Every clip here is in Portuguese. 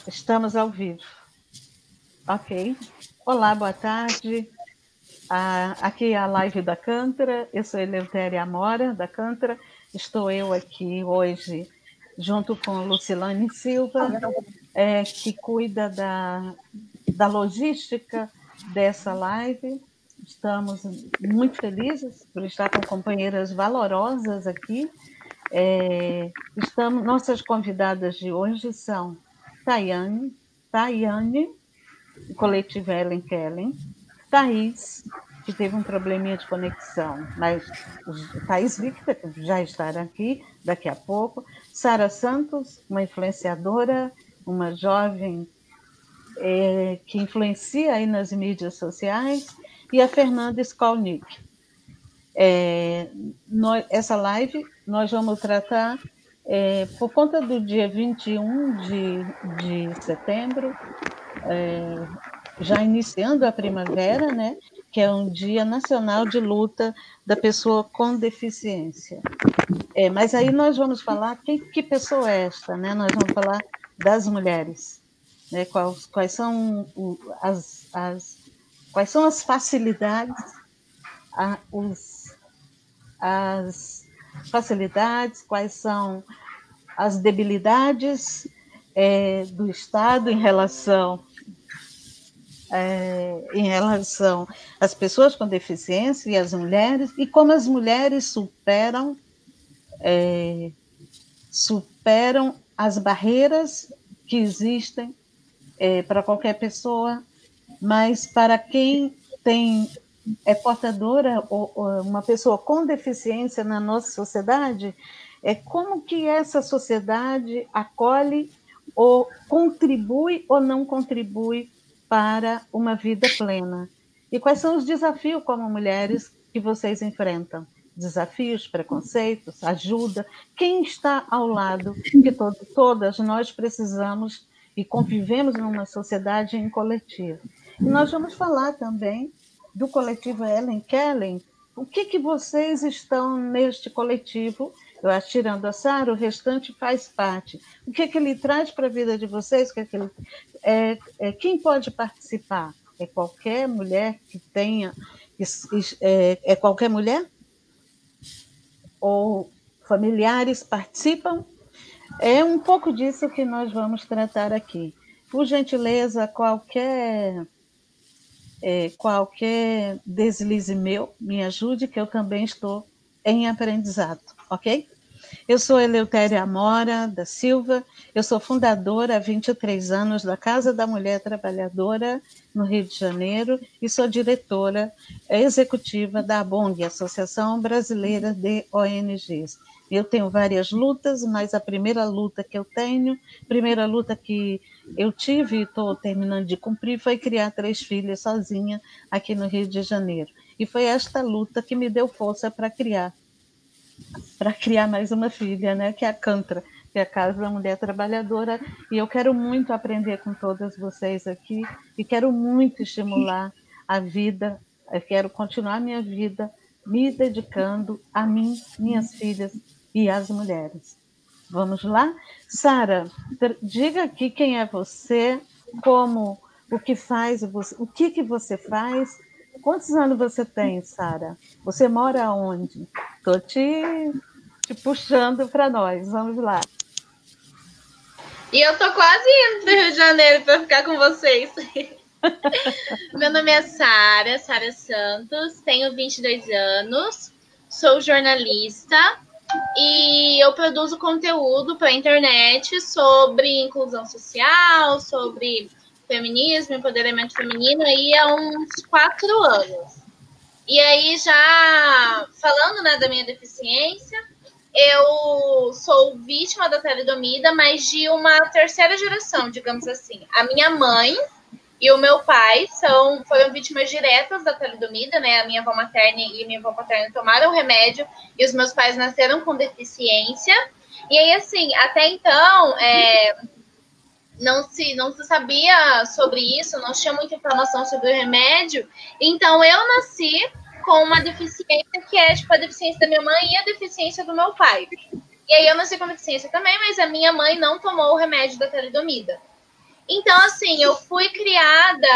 Estamos ao vivo. Ok. Olá, boa tarde. Aqui é a live da Cântara. Eu sou Eleutéria Amora, da Cântara. Estou eu aqui hoje, junto com Lucilane Silva, que cuida da logística dessa live. Estamos muito felizes por estar com companheiras valorosas aqui. Nossas convidadas de hoje são Tayane, do coletivo Ellen Kellen, Thaís, que teve um probleminha de conexão, mas Thaís Victor já estará aqui daqui a pouco, Sara Santos, uma influenciadora, uma jovem que influencia aí nas mídias sociais, e a Fernanda Skolnick. Essa live nós vamos tratar, por conta do dia 21 de setembro, já iniciando a primavera, né, que é um dia nacional de luta da pessoa com deficiência. Mas aí nós vamos falar, que pessoa é esta? Né? Nós vamos falar das mulheres. Né? Quais são as facilidades, as facilidades, quais são as debilidades do Estado em relação às pessoas com deficiência e às mulheres, e como as mulheres superam as barreiras que existem para qualquer pessoa, mas para quem é portadora ou uma pessoa com deficiência na nossa sociedade, como que essa sociedade acolhe ou contribui ou não contribui para uma vida plena. E quais são os desafios como mulheres que vocês enfrentam? Desafios, preconceitos, ajuda. Quem está ao lado? Que todas nós precisamos e convivemos numa sociedade em coletivo. E nós vamos falar também do coletivo Ellen Kellen. O que vocês estão neste coletivo? Eu acho, tirando a Sara, o restante faz parte. O que ele traz para a vida de vocês? Quem pode participar? É qualquer mulher que tenha... É qualquer mulher? Ou familiares participam? É um pouco disso que nós vamos tratar aqui. Por gentileza, qualquer deslize meu, me ajude, que eu também estou em aprendizado, ok? Eu sou Eleutéria Amora da Silva, eu sou fundadora há 23 anos da Casa da Mulher Trabalhadora, no Rio de Janeiro, e sou diretora executiva da ABONG, Associação Brasileira de ONGs. Eu tenho várias lutas, mas a primeira luta que eu tive e estou terminando de cumprir, foi criar 3 filhas sozinha aqui no Rio de Janeiro. E foi esta luta que me deu força para criar mais uma filha, né, que é a Cântara, que é a Casa da Mulher Trabalhadora, e eu quero muito aprender com todas vocês aqui, e quero muito estimular a vida, eu quero continuar minha vida me dedicando a mim, minhas filhas e às mulheres. Vamos lá? Sara, diga aqui quem é você, o que você faz. Quantos anos você tem, Sara? Você mora onde? Estou te puxando para nós. Vamos lá. E eu tô quase indo para o Rio de Janeiro para ficar com vocês. Meu nome é Sara Santos, tenho 22 anos, sou jornalista e eu produzo conteúdo para a internet sobre inclusão social, sobre feminismo, empoderamento feminino aí há uns 4 anos. E aí, já falando, né, da minha deficiência, eu sou vítima da talidomida, mas de uma terceira geração, digamos assim. A minha mãe e o meu pai foram vítimas diretas da talidomida, né? A minha avó materna e a minha avó paterna tomaram remédio e os meus pais nasceram com deficiência. E aí, assim, até então, não se sabia sobre isso, não tinha muita informação sobre o remédio. Então, eu nasci com uma deficiência que é tipo a deficiência da minha mãe e a deficiência do meu pai. E aí eu nasci com deficiência também, mas a minha mãe não tomou o remédio da talidomida. Então, assim, eu fui criada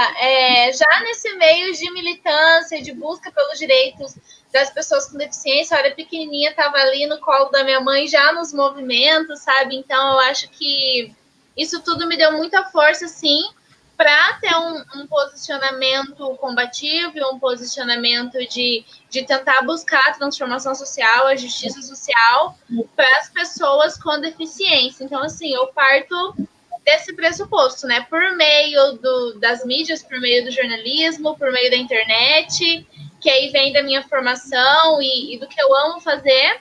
já nesse meio de militância, de busca pelos direitos das pessoas com deficiência. Eu era pequenininha, estava ali no colo da minha mãe, já nos movimentos, sabe? Então, eu acho que isso tudo me deu muita força, sim, para ter um posicionamento combativo e um posicionamento de tentar buscar a transformação social, a justiça social para as pessoas com deficiência. Então, assim, eu parto desse pressuposto, né? Por meio das mídias, por meio do jornalismo, por meio da internet, que aí vem da minha formação e do que eu amo fazer,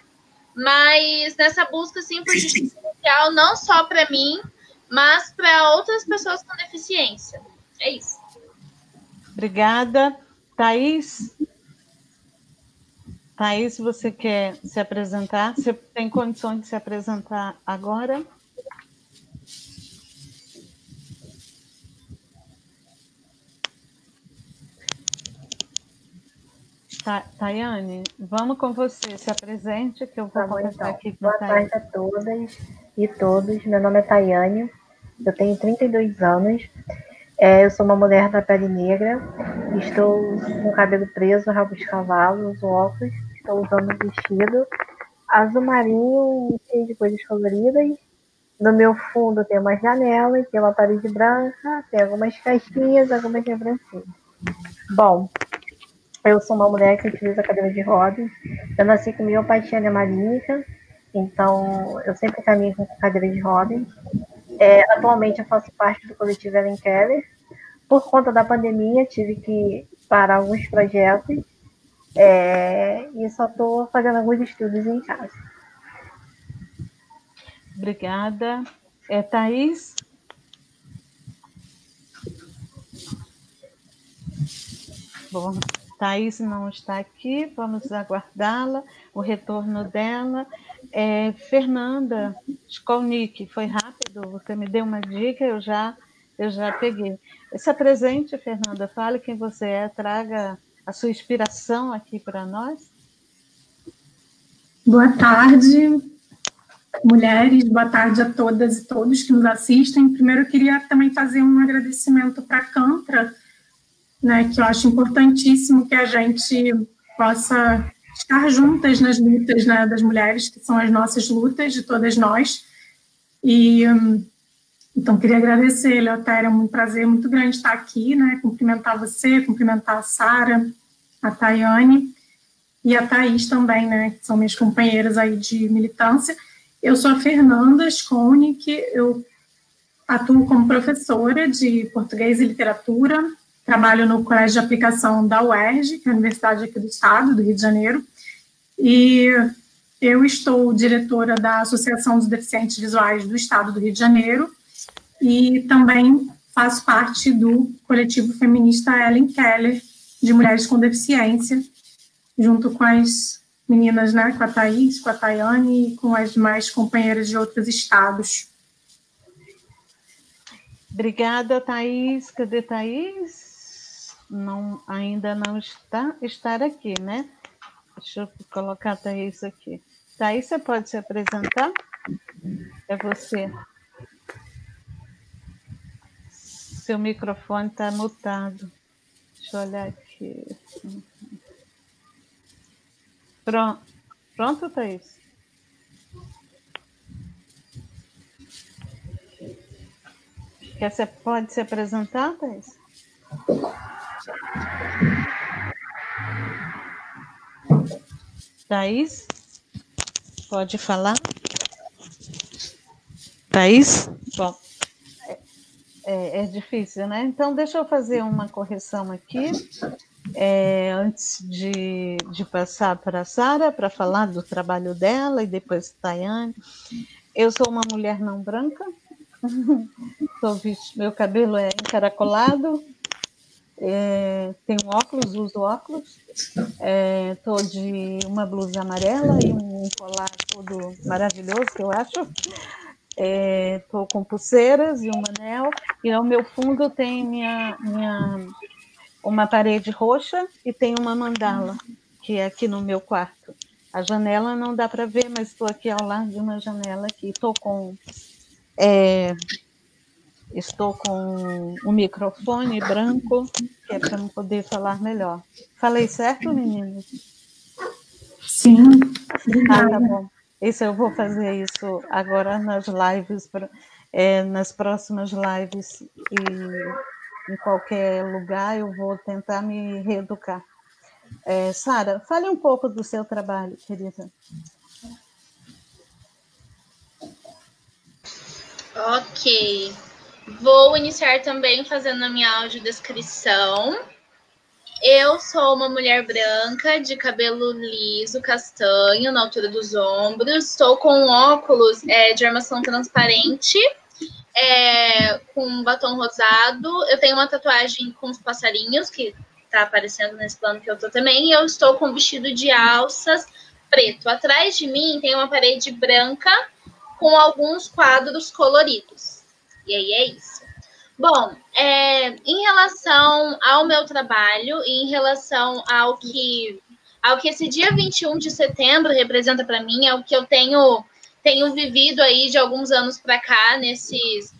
mas nessa busca, assim, por justiça social, não só para mim, mas para outras pessoas com deficiência. É isso. Obrigada. Thaís? Thaís, você quer se apresentar? Você tem condições de se apresentar agora? Tayane, vamos com você, se apresente, que eu vou conversar aqui com a Thaís. Boa tarde a todas e todos, meu nome é Tayane, eu tenho 32 anos, eu sou uma mulher da pele negra, estou com o cabelo preso, rabo de cavalo, uso óculos, estou usando um vestido azul marinho, cheio de coisas coloridas. No meu fundo tem uma janela, tem uma parede branca, tem algumas caixinhas, algumas lembrancinhas. Bom, eu sou uma mulher que utiliza cadeira de rodas. Eu nasci com miopatia hematímica, então eu sempre caminho com cadeira de rodas. Atualmente eu faço parte do coletivo Ellen Keller. Por conta da pandemia, tive que parar alguns projetos e só estou fazendo alguns estudos em casa. Obrigada. Thaís? Bom, Thaís não está aqui, vamos aguardá-la, o retorno dela. Fernanda Skolnick, foi rápido, você me deu uma dica, eu já peguei. Se apresente, Fernanda, fale quem você é, traga a sua inspiração aqui para nós. Boa tarde, mulheres, boa tarde a todas e todos que nos assistem. Primeiro, eu queria também fazer um agradecimento para a Cantra, né, que eu acho importantíssimo que a gente possa estar juntas nas lutas, né, das mulheres, que são as nossas lutas, de todas nós. E, então, queria agradecer, Leotéria, é um prazer muito grande estar aqui, né, cumprimentar você, cumprimentar a Sara, a Tayane e a Thaís também, né, que são minhas companheiras aí de militância. Eu sou a Fernanda Skolnick, eu atuo como professora de português e literatura, trabalho no Colégio de Aplicação da UERJ, que é a Universidade aqui do Estado, do Rio de Janeiro, e eu estou diretora da Associação dos Deficientes Visuais do Estado do Rio de Janeiro, e também faço parte do coletivo feminista Ellen Keller, de mulheres com deficiência, junto com as meninas, né, com a Thaís, com a Tayane e com as demais companheiras de outros estados. Obrigada, Thaís. Cadê Thaís? Não, ainda não está aqui, né? Deixa eu colocar a Thaís aqui. Thaís, você pode se apresentar? É você. Seu microfone está mutado. Deixa eu olhar aqui. Pronto, Thaís? Você pode se apresentar, Thaís? Thaís? Pode falar? Thaís? Bom, é difícil, né? Então, deixa eu fazer uma correção aqui. Antes de passar para a Sara, para falar do trabalho dela, e depois Tayane. Eu sou uma mulher não branca, meu cabelo é encaracolado, tenho óculos, uso óculos, estou de uma blusa amarela e um colar todo maravilhoso, que eu acho. Estou com pulseiras e um anel, e ao meu fundo tem uma parede roxa e tem uma mandala, que é aqui no meu quarto. A janela não dá para ver, mas estou aqui ao lado de uma janela aqui. Estou com um microfone branco, que é para eu poder falar melhor. Falei certo, meninas? Sim. Ah, tá bom. Eu vou fazer isso agora nas lives, nas próximas lives, e em qualquer lugar eu vou tentar me reeducar. Sara, fale um pouco do seu trabalho, querida. Ok. Vou iniciar também fazendo a minha audiodescrição. Eu sou uma mulher branca, de cabelo liso, castanho, na altura dos ombros. Estou com óculos de armação transparente, com um batom rosado. Eu tenho uma tatuagem com os passarinhos, que está aparecendo nesse plano que eu tô também. E eu estou com um vestido de alças preto. Atrás de mim tem uma parede branca com alguns quadros coloridos. E aí é isso. Bom, em relação ao meu trabalho e em relação ao que esse dia 21 de setembro representa para mim, é o que eu tenho vivido aí de alguns anos para cá, nesses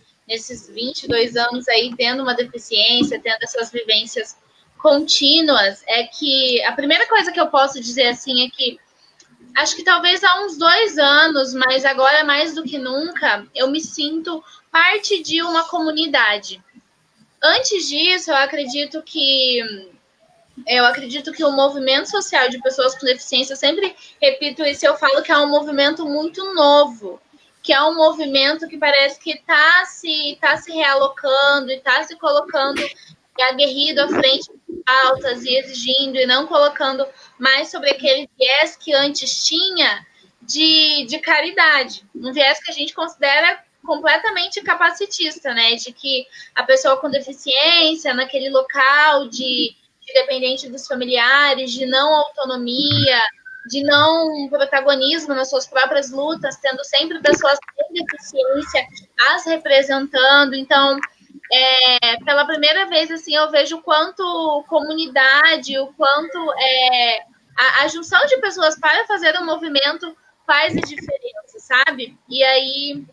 22 anos aí, tendo uma deficiência, tendo essas vivências contínuas, é que a primeira coisa que eu posso dizer assim é que acho que talvez há uns 2 anos, mas agora mais do que nunca, eu me sinto parte de uma comunidade. Antes disso, eu acredito que o movimento social de pessoas com deficiência, eu sempre repito isso, eu falo que é um movimento muito novo, que é um movimento que parece que está se realocando e está se colocando aguerrido à frente de pautas e exigindo e não colocando mais sobre aquele viés que antes tinha de caridade, um viés que a gente considera completamente capacitista, né, de que a pessoa com deficiência naquele local de dependente dos familiares, de não autonomia, de não protagonismo nas suas próprias lutas, tendo sempre pessoas com deficiência as representando. Então, pela primeira vez, assim, eu vejo o quanto comunidade, o quanto a junção de pessoas para fazer um movimento faz a diferença, sabe? E aí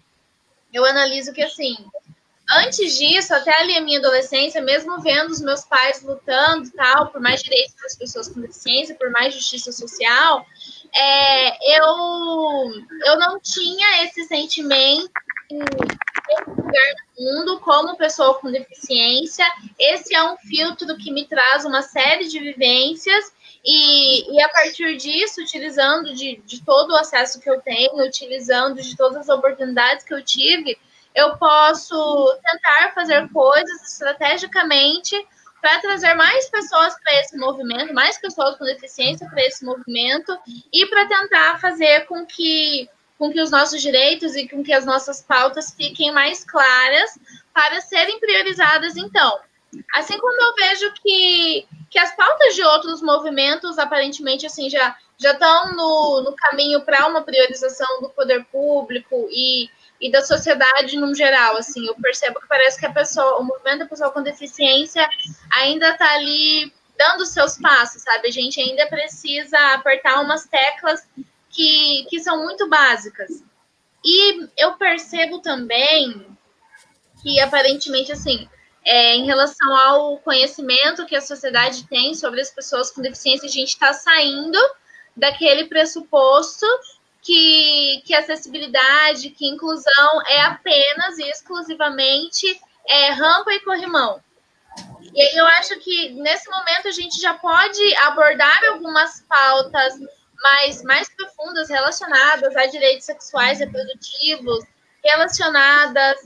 eu analiso que, assim, antes disso, até ali a minha adolescência, mesmo vendo os meus pais lutando, tal, por mais direitos das pessoas com deficiência, por mais justiça social, eu não tinha esse sentimento de lugar no mundo como pessoa com deficiência. Esse é um filtro que me traz uma série de vivências e a partir disso, utilizando de todo o acesso que eu tenho, utilizando de todas as oportunidades que eu tive, eu posso tentar fazer coisas estrategicamente para trazer mais pessoas para esse movimento, mais pessoas com deficiência para esse movimento e para tentar fazer com que os nossos direitos e com que as nossas pautas fiquem mais claras para serem priorizadas. Então, assim como eu vejo que as pautas de outros movimentos aparentemente assim já estão no caminho para uma priorização do poder público e da sociedade no geral, assim, eu percebo que parece que o movimento da pessoa com deficiência ainda está ali dando seus passos, sabe? A gente ainda precisa apertar umas teclas que são muito básicas. E eu percebo também que, aparentemente, assim, em relação ao conhecimento que a sociedade tem sobre as pessoas com deficiência, a gente está saindo daquele pressuposto que acessibilidade, que inclusão é apenas e exclusivamente rampa e corrimão. E aí eu acho que nesse momento a gente já pode abordar algumas pautas mais profundas relacionadas a direitos sexuais e reprodutivos, relacionadas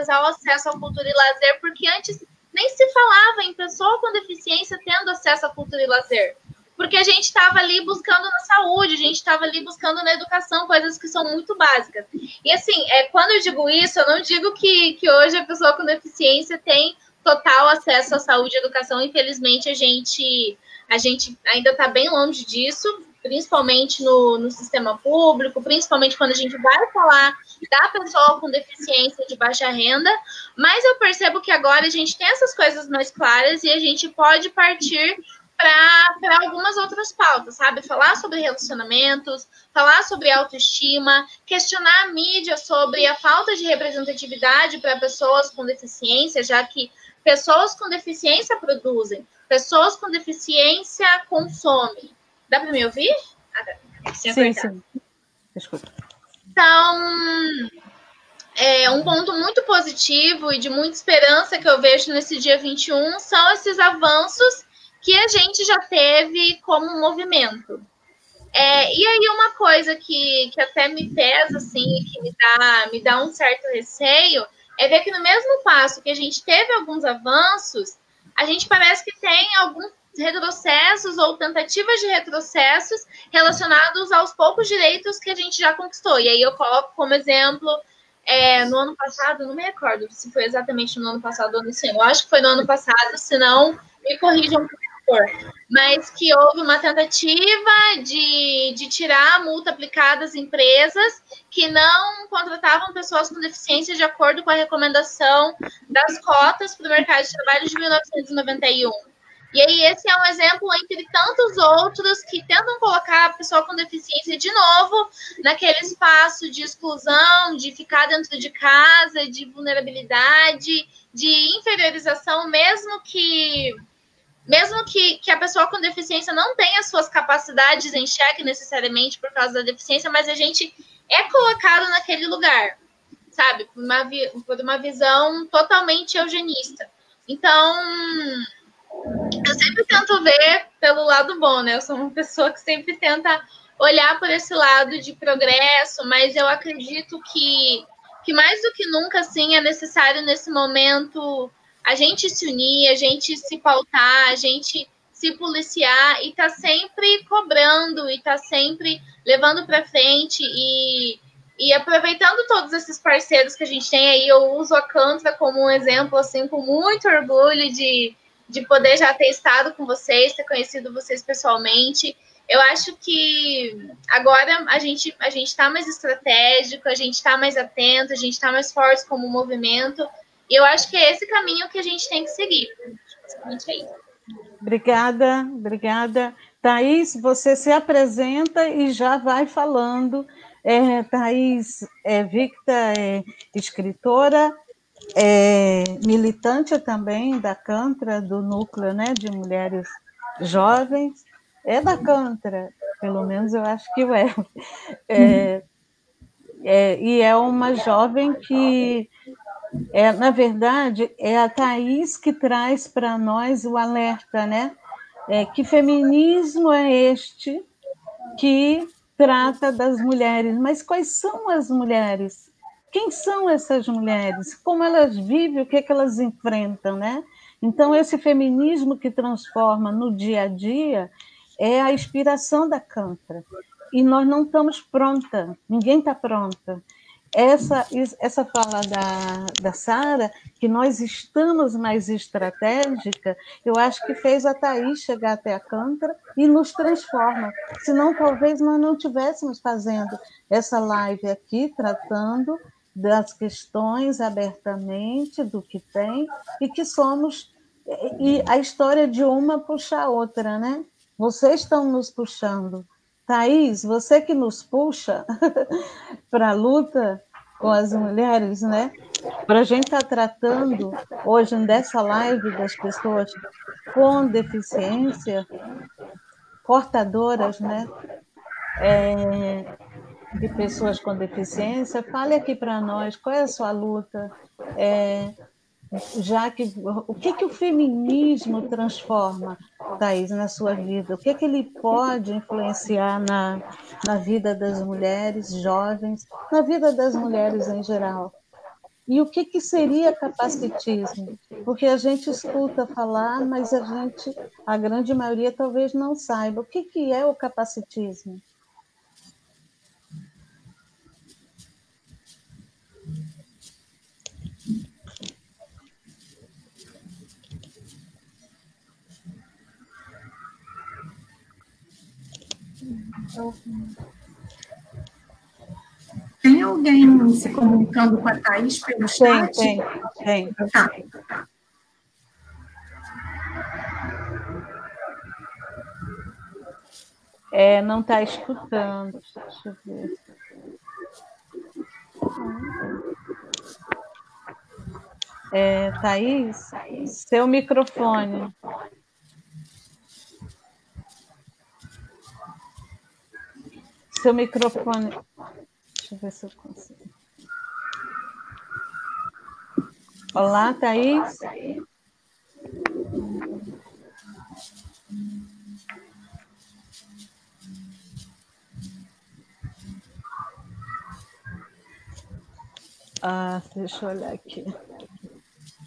ao acesso à cultura e lazer, porque antes nem se falava em pessoa com deficiência tendo acesso à cultura e lazer. Porque a gente estava ali buscando na saúde, a gente estava ali buscando na educação, coisas que são muito básicas. E assim, quando eu digo isso, eu não digo que hoje a pessoa com deficiência tem total acesso à saúde e educação. Infelizmente, a gente ainda está bem longe disso, principalmente no sistema público, principalmente quando a gente vai falar da pessoa com deficiência de baixa renda. Mas eu percebo que agora a gente tem essas coisas mais claras e a gente pode partir para algumas outras pautas, sabe? Falar sobre relacionamentos, falar sobre autoestima, questionar a mídia sobre a falta de representatividade para pessoas com deficiência, já que pessoas com deficiência produzem, pessoas com deficiência consomem. Dá para me ouvir? Sim. Desculpa. Então, um ponto muito positivo e de muita esperança que eu vejo nesse dia 21 são esses avanços que a gente já teve como movimento. E aí uma coisa que até me pesa, assim, que me dá um certo receio, é ver que no mesmo passo que a gente teve alguns avanços, a gente parece que tem alguns retrocessos ou tentativas de retrocessos relacionados aos poucos direitos que a gente já conquistou. E aí eu coloco como exemplo, no ano passado, não me recordo se foi exatamente no ano passado ou nesse ano, eu acho que foi no ano passado, se não, me corrijam, por favor, mas que houve uma tentativa de tirar a multa aplicada às empresas que não contratavam pessoas com deficiência de acordo com a recomendação das cotas para o mercado de trabalho de 1991. E aí esse é um exemplo entre tantos outros que tentam colocar a pessoa com deficiência de novo naquele espaço de exclusão, de ficar dentro de casa, de vulnerabilidade, de inferiorização, mesmo que a pessoa com deficiência não tenha suas capacidades em xeque necessariamente por causa da deficiência, mas a gente é colocado naquele lugar, sabe? Por uma visão totalmente eugenista. Então, eu sempre tento ver pelo lado bom, né? Eu sou uma pessoa que sempre tenta olhar por esse lado de progresso, mas eu acredito que mais do que nunca, assim, é necessário nesse momento a gente se unir, a gente se pautar, a gente se policiar e tá sempre cobrando e tá sempre levando para frente e aproveitando todos esses parceiros que a gente tem aí. Eu uso a Cantra como um exemplo, assim, com muito orgulho de poder já ter estado com vocês, ter conhecido vocês pessoalmente. Eu acho que agora a gente está mais estratégico, a gente está mais atento, a gente está mais forte como movimento. E eu acho que é esse caminho que a gente tem que seguir. Basicamente é isso. Obrigada. Thaís, você se apresenta e já vai falando. Thaís Victa é escritora, militante também da Cantra, do núcleo, né, de mulheres jovens. É da Cantra, pelo menos eu acho que e é uma jovem que, na verdade, é a Thaís que traz para nós o alerta, né? Que feminismo é este que trata das mulheres? Mas quais são as mulheres? Quem são essas mulheres? Como elas vivem? O que elas enfrentam, né? Então, esse feminismo que transforma no dia a dia é a inspiração da Cantra. E nós não estamos pronta, ninguém está pronta. Essa fala da Sara, que nós estamos mais estratégica, eu acho que fez a Thaís chegar até a Cantra e nos transforma. Senão, talvez nós não estivéssemos fazendo essa live aqui, tratando das questões abertamente, do que tem, e que somos... E a história de uma puxa a outra, né? Vocês estão nos puxando. Thaís, você que nos puxa para a luta com as mulheres, né? Para a gente estar tratando hoje dessa live das pessoas com deficiência, portadoras, né? De pessoas com deficiência, fale aqui para nós qual é a sua luta, o que o feminismo transforma, Thaís, na sua vida? O que ele pode influenciar na vida das mulheres jovens, na vida das mulheres em geral? E o que seria capacitismo? Porque a gente escuta falar, mas a grande maioria talvez não saiba. O que é o capacitismo? Tem alguém se comunicando com a Thaís pelo chat? Tem. Tá. Não está escutando. Deixa eu ver. Thaís, seu microfone. Seu microfone. Deixa eu ver se eu consigo. Olá, Thaís. Deixa eu olhar aqui.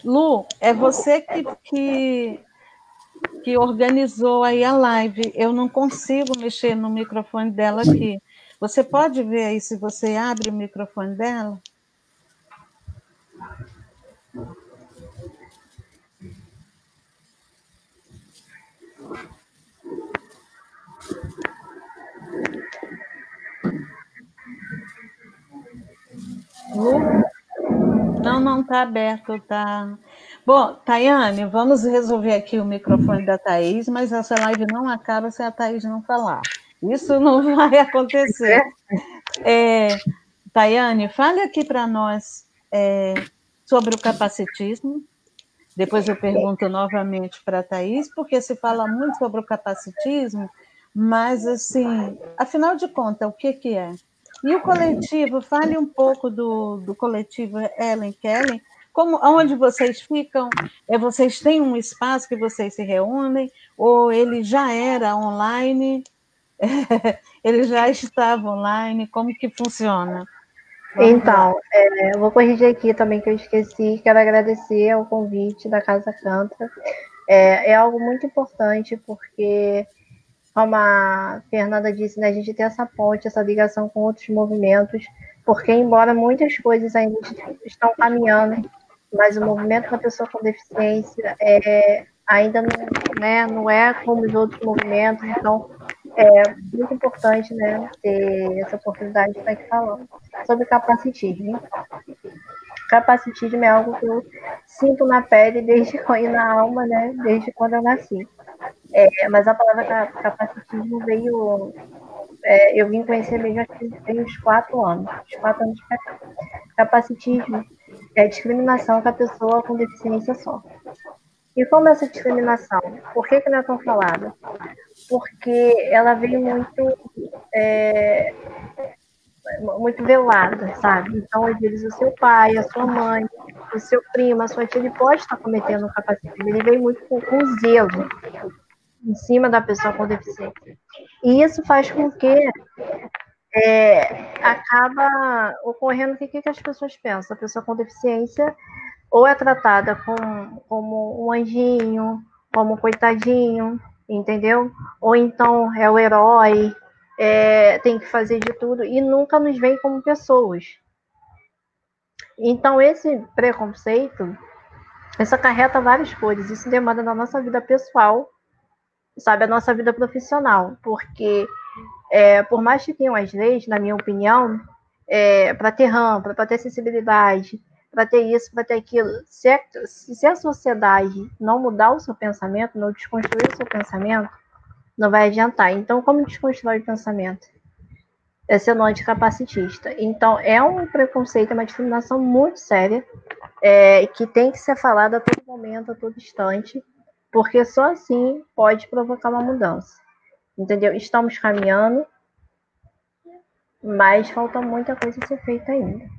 Lu, é você que organizou aí a live. Eu não consigo mexer no microfone dela aqui. Você pode ver aí se você abre o microfone dela? Lu? Não está aberto, tá. Bom, Tayane, vamos resolver aqui o microfone da Thaís, mas essa live não acaba se a Thaís não falar. Isso não vai acontecer. Tayane, fale aqui para nós sobre o capacitismo. Depois eu pergunto novamente para a Thaís, porque se fala muito sobre o capacitismo, mas, assim, afinal de contas, o que é? E o coletivo, fale um pouco do coletivo Ellen Kellen, onde vocês ficam? Vocês têm um espaço que vocês se reúnem? Ou ele já era online? Ele já estava online? Como que funciona? Então, eu vou corrigir aqui também que eu esqueci. Quero agradecer ao convite da Casa Canta. É algo muito importante porque, como a Fernanda disse, né, a gente tem essa ponte, essa ligação com outros movimentos, porque embora muitas coisas ainda estão caminhando, mas o movimento da pessoa com deficiência ainda não é como os outros movimentos, então é muito importante, né, ter essa oportunidade de estar aqui falando sobre capacitismo. Capacitismo é algo que eu sinto na pele e na alma, né, desde quando eu nasci. Mas a palavra capacitismo veio... eu vim conhecer mesmo acho que tem uns 4 anos. Uns 4 anos pra cá. Capacitismo é discriminação que a pessoa com deficiência sofre. E como essa discriminação? Por que não é tão falada? Porque ela veio muito velada, sabe? Então, às vezes, o seu pai, a sua mãe, o seu primo, a sua tia, ele pode estar cometendo um capacitismo. Ele veio muito com zelo em cima da pessoa com deficiência. E isso faz com que acaba ocorrendo o que as pessoas pensam. A pessoa com deficiência ou é tratada como um anjinho, como um coitadinho, entendeu? Ou então é o herói, tem que fazer de tudo e nunca nos veem como pessoas. Então esse preconceito, isso acarreta várias coisas, isso demanda da nossa vida pessoal, sabe, a nossa vida profissional, porque por mais que tenham as leis, na minha opinião, para ter rampa, para ter acessibilidade, para ter isso, para ter aquilo, se a sociedade não mudar o seu pensamento, não desconstruir o seu pensamento, não vai adiantar. Então, como desconstruir o pensamento? É sendo anticapacitista. Então, é um preconceito, é uma discriminação muito séria, que tem que ser falada a todo momento, a todo instante, porque só assim pode provocar uma mudança. Entendeu? Estamos caminhando, mas falta muita coisa a ser feita ainda.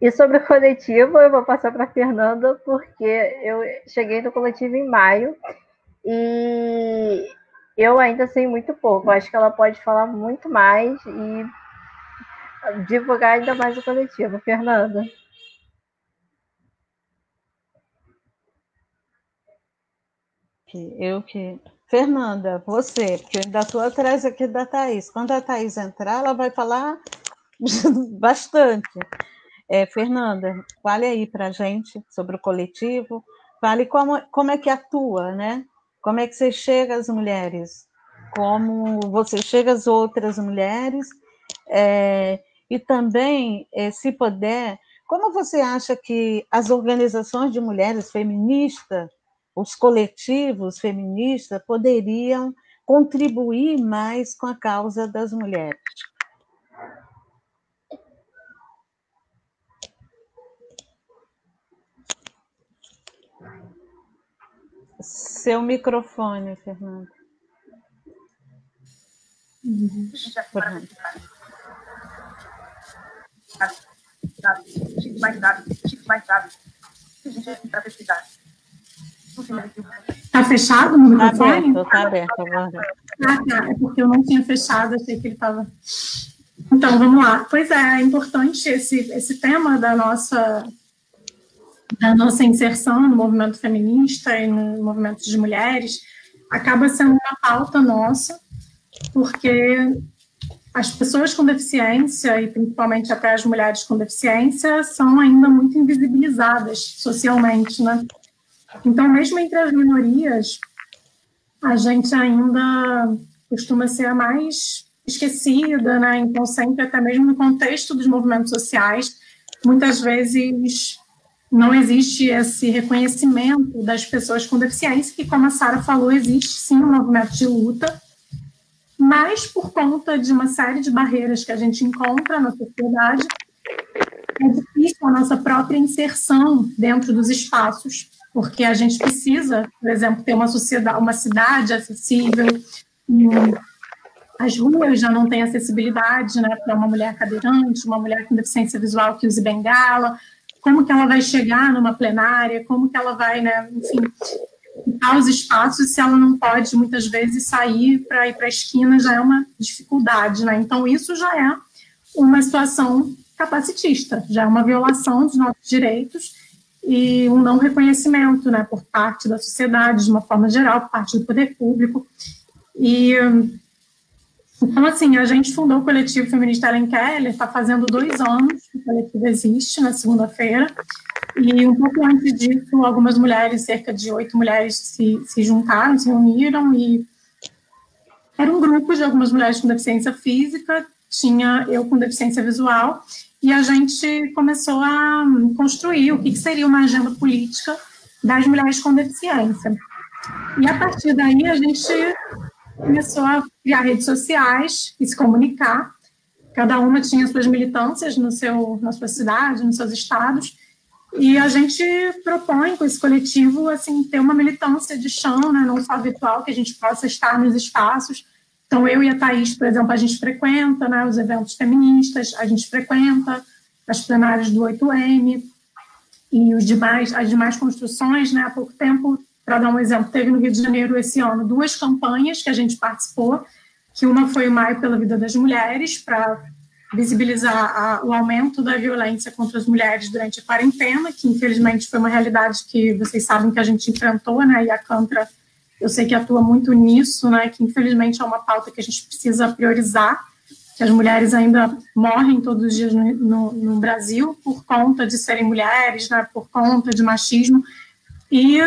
E sobre o coletivo, eu vou passar para a Fernanda, porque eu cheguei no coletivo em maio e eu ainda sei muito pouco. Acho que ela pode falar muito mais e divulgar ainda mais o coletivo. Fernanda. Fernanda, você, porque eu ainda estou atrás aqui da Thaís. Quando a Thaís entrar, ela vai falar bastante. Fernanda, fale aí para a gente sobre o coletivo, fale como é que atua, né? Como é que você chega às mulheres, como você chega às outras mulheres, e também, se puder, como você acha que as organizações de mulheres feministas, os coletivos feministas, poderiam contribuir mais com a causa das mulheres. Seu microfone, Fernanda. Está fechado o microfone? Está aberto. Ah, tá. É porque eu não tinha fechado, achei que ele estava... Então, vamos lá. Pois é importante esse tema da nossa inserção no movimento feminista e no movimento de mulheres, acaba sendo uma pauta nossa, porque as pessoas com deficiência, e principalmente até as mulheres com deficiência, são ainda muito invisibilizadas socialmente, né? Então, mesmo entre as minorias, a gente ainda costuma ser a mais esquecida, né? Então, sempre, até mesmo no contexto dos movimentos sociais, muitas vezes não existe esse reconhecimento das pessoas com deficiência, que, como a Sara falou, existe sim um movimento de luta, mas por conta de uma série de barreiras que a gente encontra na sociedade, é difícil a nossa própria inserção dentro dos espaços, porque a gente precisa, por exemplo, ter uma cidade acessível, as ruas já não têm acessibilidade, né, para uma mulher cadeirante, uma mulher com deficiência visual que use bengala, como que ela vai chegar numa plenária, como que ela vai, né, enfim, ocupar os espaços se ela não pode, muitas vezes, sair para ir para a esquina, já é uma dificuldade, né? Então, isso já é uma situação capacitista, já é uma violação dos nossos direitos e um não reconhecimento, né, por parte da sociedade, de uma forma geral, por parte do poder público. E, então, assim, a gente fundou o Coletivo Feminista Helen Keller, está fazendo 2 anos que o coletivo existe, na segunda-feira, e um pouco antes disso, algumas mulheres, cerca de 8 mulheres, se juntaram, se reuniram, e era um grupo de algumas mulheres com deficiência física, tinha eu com deficiência visual, e a gente começou a construir o que seria uma agenda política das mulheres com deficiência. E a partir daí a gente começou a criar redes sociais e se comunicar. Cada uma tinha suas militâncias na sua cidade, nos seus estados, e a gente propõe com esse coletivo assim, ter uma militância de chão, né, não só virtual, que a gente possa estar nos espaços. Então, eu e a Thaís, por exemplo, a gente frequenta, né, os eventos feministas, a gente frequenta as plenárias do 8M e as demais construções, né, há pouco tempo, para dar um exemplo, teve no Rio de Janeiro esse ano 2 campanhas que a gente participou, que uma foi o Maio pela Vida das Mulheres, para visibilizar o aumento da violência contra as mulheres durante a quarentena, que infelizmente foi uma realidade que vocês sabem que a gente enfrentou, né, e a Cantra, eu sei que atua muito nisso, né, que infelizmente é uma pauta que a gente precisa priorizar, que as mulheres ainda morrem todos os dias no Brasil por conta de serem mulheres, né, por conta de machismo, e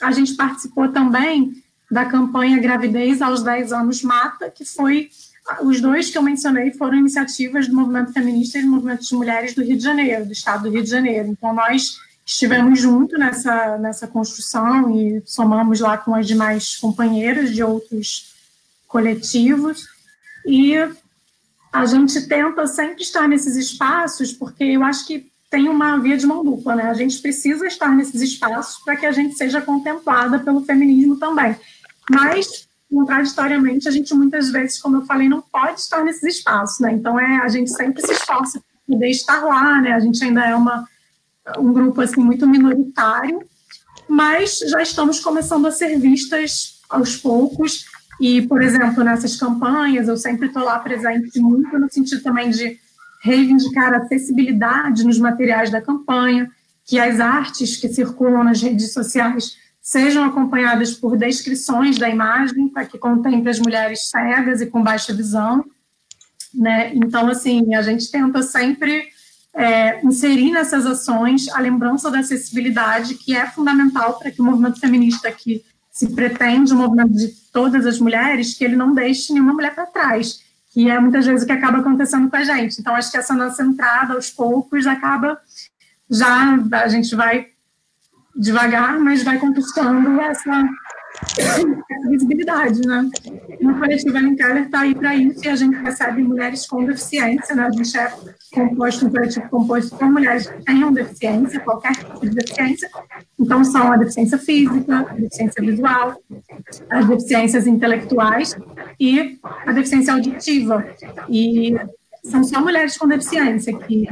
a gente participou também da campanha Gravidez aos 10 anos Mata, que foi, os 2 que eu mencionei foram iniciativas do movimento feminista e do movimento de mulheres do Rio de Janeiro, do estado do Rio de Janeiro. Então, nós estivemos juntos nessa construção e somamos lá com as demais companheiras de outros coletivos, e a gente tenta sempre estar nesses espaços, porque eu acho que tem uma via de mão dupla, né? A gente precisa estar nesses espaços para que a gente seja contemplada pelo feminismo também. Mas, contraditoriamente, a gente muitas vezes, como eu falei, não pode estar nesses espaços, né? Então, a gente sempre se esforça para poder estar lá, né? A gente ainda é um grupo, assim, muito minoritário, mas já estamos começando a ser vistas aos poucos. E, por exemplo, nessas campanhas, eu sempre estou lá presente muito no sentido também de reivindicar a acessibilidade nos materiais da campanha, que as artes que circulam nas redes sociais sejam acompanhadas por descrições da imagem, para que contemple as mulheres cegas e com baixa visão, né? Então, assim, a gente tenta sempre inserir nessas ações a lembrança da acessibilidade, que é fundamental para que o movimento feminista, que se pretende um movimento de todas as mulheres, que ele não deixe nenhuma mulher para trás, que é muitas vezes o que acaba acontecendo com a gente. Então, acho que essa nossa entrada, aos poucos, acaba a gente vai devagar, mas vai conquistando essa visibilidade, né? No coletivo Ellen Keller está aí para isso, e a gente recebe mulheres com deficiência, né? A gente é composto, um coletivo composto por mulheres que tenham deficiência, qualquer tipo de deficiência. Então, são a deficiência física, a deficiência visual, as deficiências intelectuais e a deficiência auditiva. E são só mulheres com deficiência que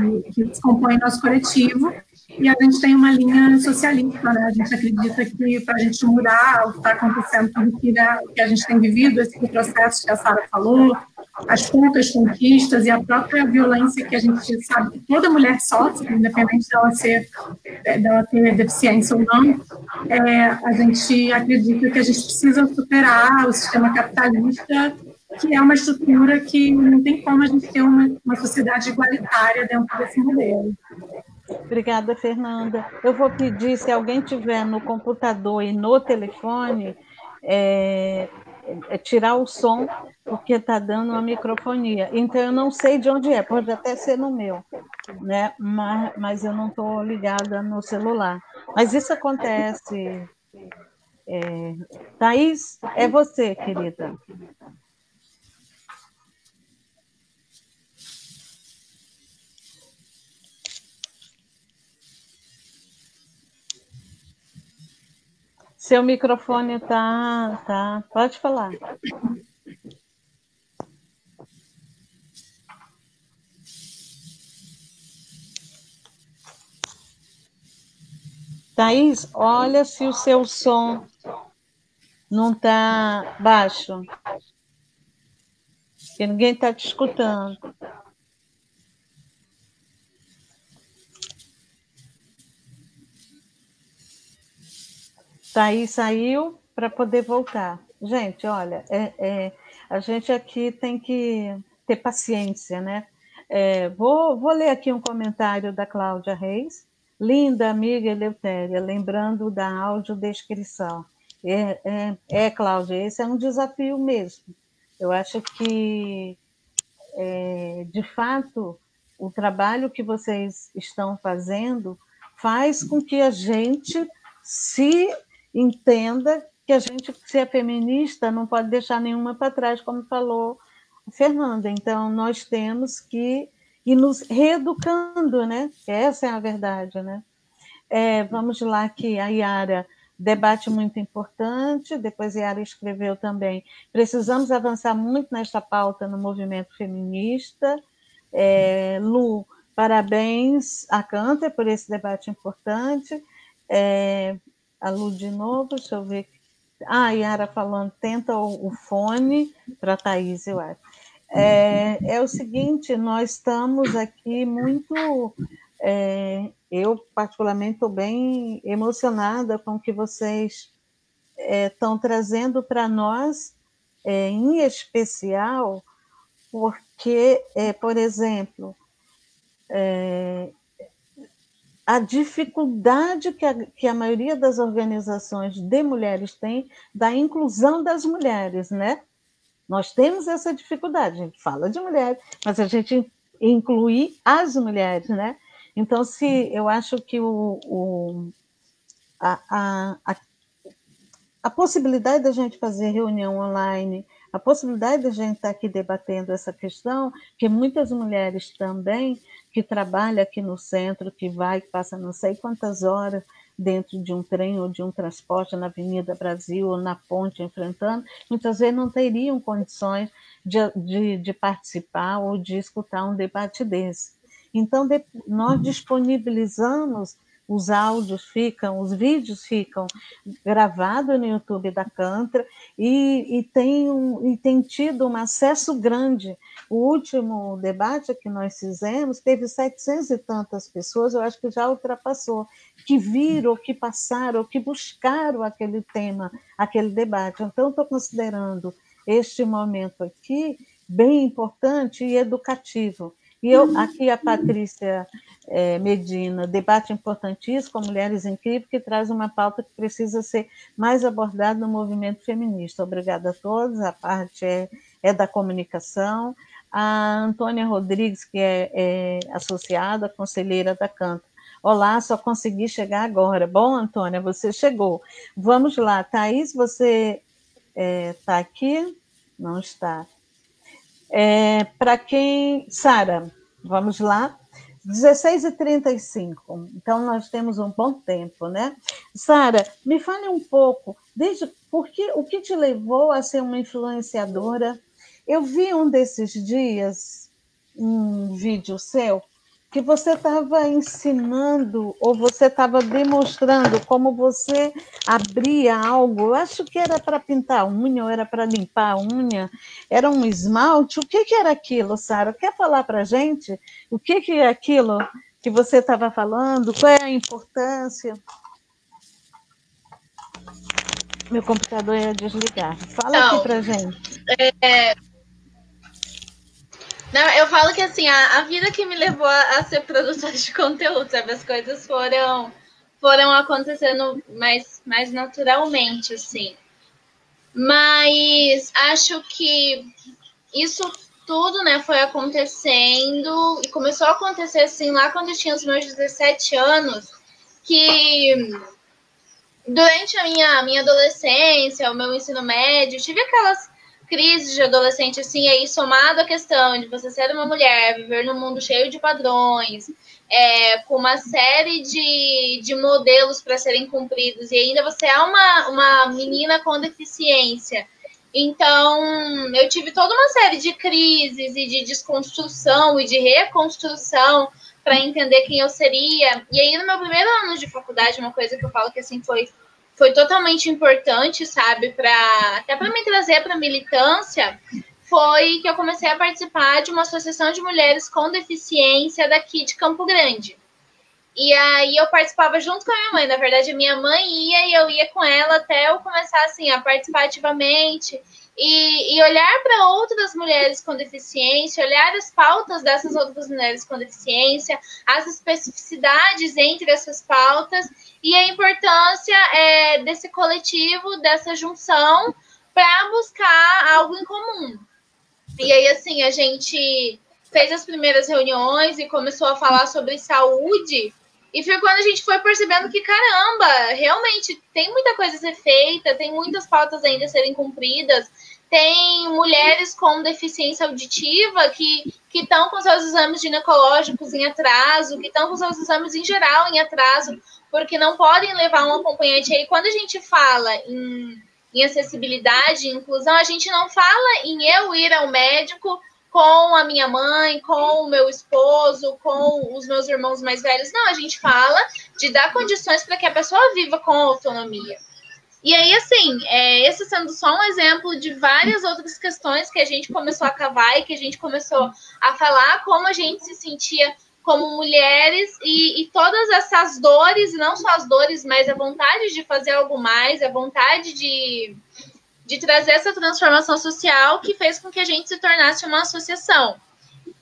compõem nosso coletivo, e a gente tem uma linha socialista, né? A gente acredita que para a gente mudar o que está acontecendo, tudo que a gente tem vivido, esse processo que a Sara falou, as poucas conquistas e a própria violência que a gente sabe que toda mulher sofre, independente dela ter deficiência ou não, a gente acredita que a gente precisa superar o sistema capitalista, que é uma estrutura que não tem como a gente ter uma sociedade igualitária dentro desse modelo. Obrigada, Fernanda. Eu vou pedir, se alguém tiver no computador e no telefone, tirar o som, porque está dando uma microfonia. Então, eu não sei de onde é, pode até ser no meu, né? Mas eu não estou ligada no celular. Mas isso acontece. Thaís, é você, querida. Seu microfone tá. Pode falar. Thaís, olha se o seu som não está baixo. Porque ninguém está te escutando. Thaís saiu para poder voltar. Gente, olha, a gente aqui tem que ter paciência, né? Vou ler aqui um comentário da Cláudia Reis. Linda amiga Eleutéria, lembrando da audiodescrição. Cláudia, esse é um desafio mesmo. Eu acho que, de fato, o trabalho que vocês estão fazendo faz com que a gente se entenda que a gente, se é feminista, não pode deixar nenhuma para trás, como falou a Fernanda. Então, nós temos que ir nos reeducando, né? Essa é a verdade, né? Vamos lá, que a Yara, debate muito importante, depois a Yara escreveu também, precisamos avançar muito nesta pauta no movimento feminista. Lu, parabéns a Canter por esse debate importante. A Lu de novo, deixa eu ver. A Yara falando, tenta o fone para a Thaís, eu acho. É o seguinte, nós estamos aqui muito... eu, particularmente, estou bem emocionada com o que vocês estão trazendo para nós, em especial, porque, por exemplo, a dificuldade que a maioria das organizações de mulheres tem da inclusão das mulheres, né? Nós temos essa dificuldade, a gente fala de mulheres, mas a gente inclui as mulheres, né? Então, eu acho que a possibilidade da gente fazer reunião online, a possibilidade da gente estar aqui debatendo essa questão, que muitas mulheres também, que trabalham aqui no centro, que passa não sei quantas horas dentro de um trem ou de um transporte na Avenida Brasil ou na ponte enfrentando, muitas vezes não teriam condições de participar ou de escutar um debate desse. Então, nós disponibilizamos, os áudios os vídeos ficam gravados no YouTube da Cantra e tem tido um acesso grande. O último debate que nós fizemos teve 700 e tantas pessoas, eu acho que já ultrapassou, que viram, que passaram, que buscaram aquele tema, aquele debate. Então, estou considerando este momento aqui bem importante e educativo. E aqui a Patrícia Medina, debate importantíssimo com Mulheres Incríveis, que traz uma pauta que precisa ser mais abordada no movimento feminista. Obrigada a todos, a parte é da comunicação. A Antônia Rodrigues, que é associada, conselheira da Cantra. Olá, só consegui chegar agora. Bom, Antônia, você chegou. Vamos lá, Thaís, você está aqui? Não está. Para quem... Sara, vamos lá. 16h35, então nós temos um bom tempo, né? Sara, me fale um pouco, o que te levou a ser uma influenciadora? Eu vi um desses dias, um vídeo seu, que você estava ensinando, ou você estava demonstrando como você abria algo, eu acho que era para pintar a unha, ou era para limpar a unha, era um esmalte, o que era aquilo, Sara? Quer falar para a gente? O que é aquilo que você estava falando? Qual é a importância? Meu computador ia desligar. Fala aqui para a gente. Não, eu falo que assim, a vida que me levou a ser produtora de conteúdo, sabe? As coisas foram acontecendo mais naturalmente, assim. Mas acho que isso tudo, né, foi acontecendo e começou a acontecer, assim, lá quando eu tinha os meus 17 anos, que durante a minha adolescência, o meu ensino médio, tive aquelas crises de adolescente, assim, aí somado à questão de você ser uma mulher, viver num mundo cheio de padrões, com uma série de modelos para serem cumpridos, e ainda você é uma menina com deficiência. Então, eu tive toda uma série de crises e de desconstrução e de reconstrução para entender quem eu seria. E aí, no meu primeiro ano de faculdade, uma coisa que eu falo que assim foi totalmente importante, sabe, até para me trazer para a militância, foi que eu comecei a participar de uma associação de mulheres com deficiência daqui de Campo Grande. E aí eu participava junto com a minha mãe. Na verdade, a minha mãe ia e eu ia com ela até eu começar assim, a participar ativamente e olhar para outras mulheres com deficiência, olhar as pautas dessas outras mulheres com deficiência, as especificidades entre essas pautas e a importância desse coletivo, dessa junção para buscar algo em comum. E aí, assim, a gente fez as primeiras reuniões e começou a falar sobre saúde. E foi quando a gente foi percebendo que, caramba, realmente tem muita coisa a ser feita, tem muitas pautas ainda a serem cumpridas, tem mulheres com deficiência auditiva que estão com seus exames ginecológicos em atraso, que estão com seus exames em geral em atraso, porque não podem levar um acompanhante. Aí, quando a gente fala em acessibilidade e inclusão, a gente não fala em eu ir ao médico com a minha mãe, com o meu esposo, com os meus irmãos mais velhos. Não, a gente fala de dar condições para que a pessoa viva com autonomia. E aí, assim, esse sendo só um exemplo de várias outras questões que a gente começou a cavar e que a gente começou a falar como a gente se sentia como mulheres e todas essas dores, não só as dores, mas a vontade de fazer algo mais, a vontade de trazer essa transformação social que fez com que a gente se tornasse uma associação.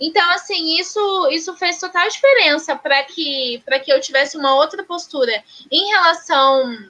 Então, assim, isso fez total diferença para que eu tivesse uma outra postura em relação